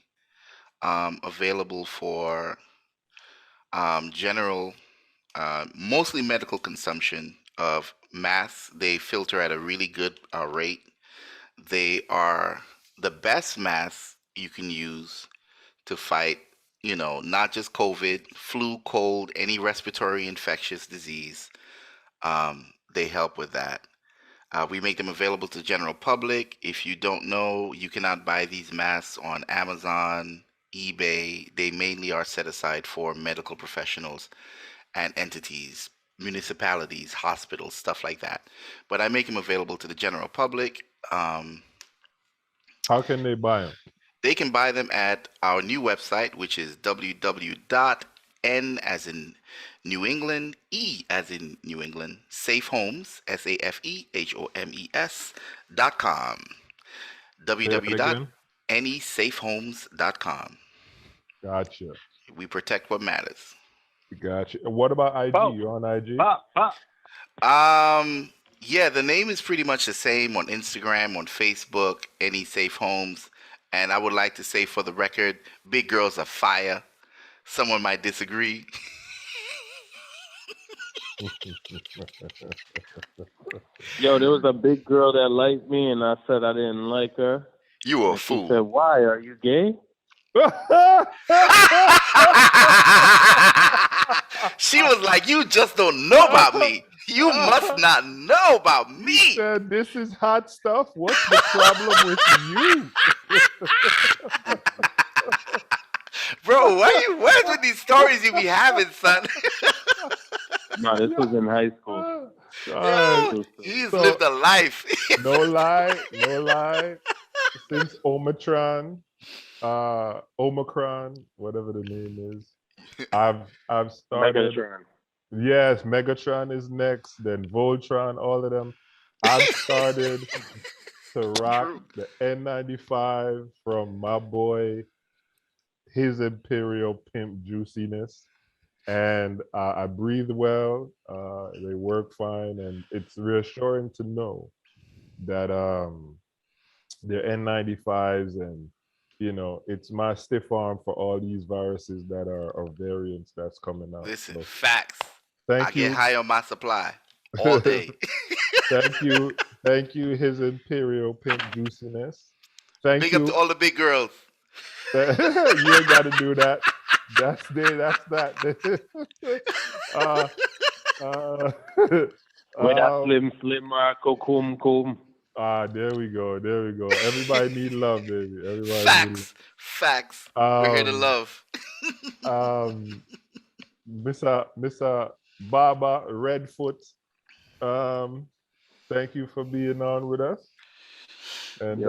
available for general, mostly medical consumption of masks. They filter at a really good rate. They are the best masks you can use to fight, not just COVID, flu, cold, any respiratory infectious disease. They help with that. We make them available to the general public. If you don't know, you cannot buy these masks on Amazon, eBay. They mainly are set aside for medical professionals and entities, municipalities, hospitals, stuff like that. But I make them available to the general public. How can they buy them? They can buy them at our new website, which is www.n as in New England, E as in New England, safehomes, SAFEHOMES.com. www.nesafehomes.com. Gotcha. We protect what matters. Gotcha. What about IG? You're on IG? Yeah, the name is pretty much the same on Instagram, on Facebook, Any Safe Homes. And I would like to say for the record, big girls are fire. Someone might disagree. Yo, there was a big girl that liked me, and I said I didn't like her. You were a fool. She said, "Why? Are you gay?" She was like, "You just don't know about me. You must not know about me." He said, "This is hot stuff. What's the problem with you?" Bro, where's with these stories you be having, son? No, this was in high school. He's lived a life. No lie. Since Omicron, whatever the name is, I've started. Megatron. Yes, Megatron is next. Then Voltron, all of them. I've started to rock the N95 from my boy, His Imperial Pimp Juiciness. And I breathe well. They work fine. And it's reassuring to know that they're N95s and, it's my stiff arm for all these viruses that are variants that's coming out. Listen, facts. Thank you. Get high on my supply all day. Thank you, His Imperial Pimp Juiciness. Big up to all the big girls. You ain't got to do that. That's that. With that slim Marco Kum. There we go. There we go. Everybody need love, baby. Everybody need Facts. love. We're here to love. Mr. Baba Redfoot, thank you for being on with us. And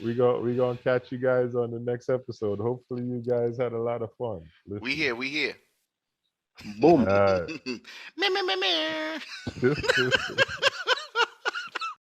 we gonna catch you guys on the next episode. Hopefully you guys had a lot of fun. We here. Boom. All right. Meh, meh, meh, meh.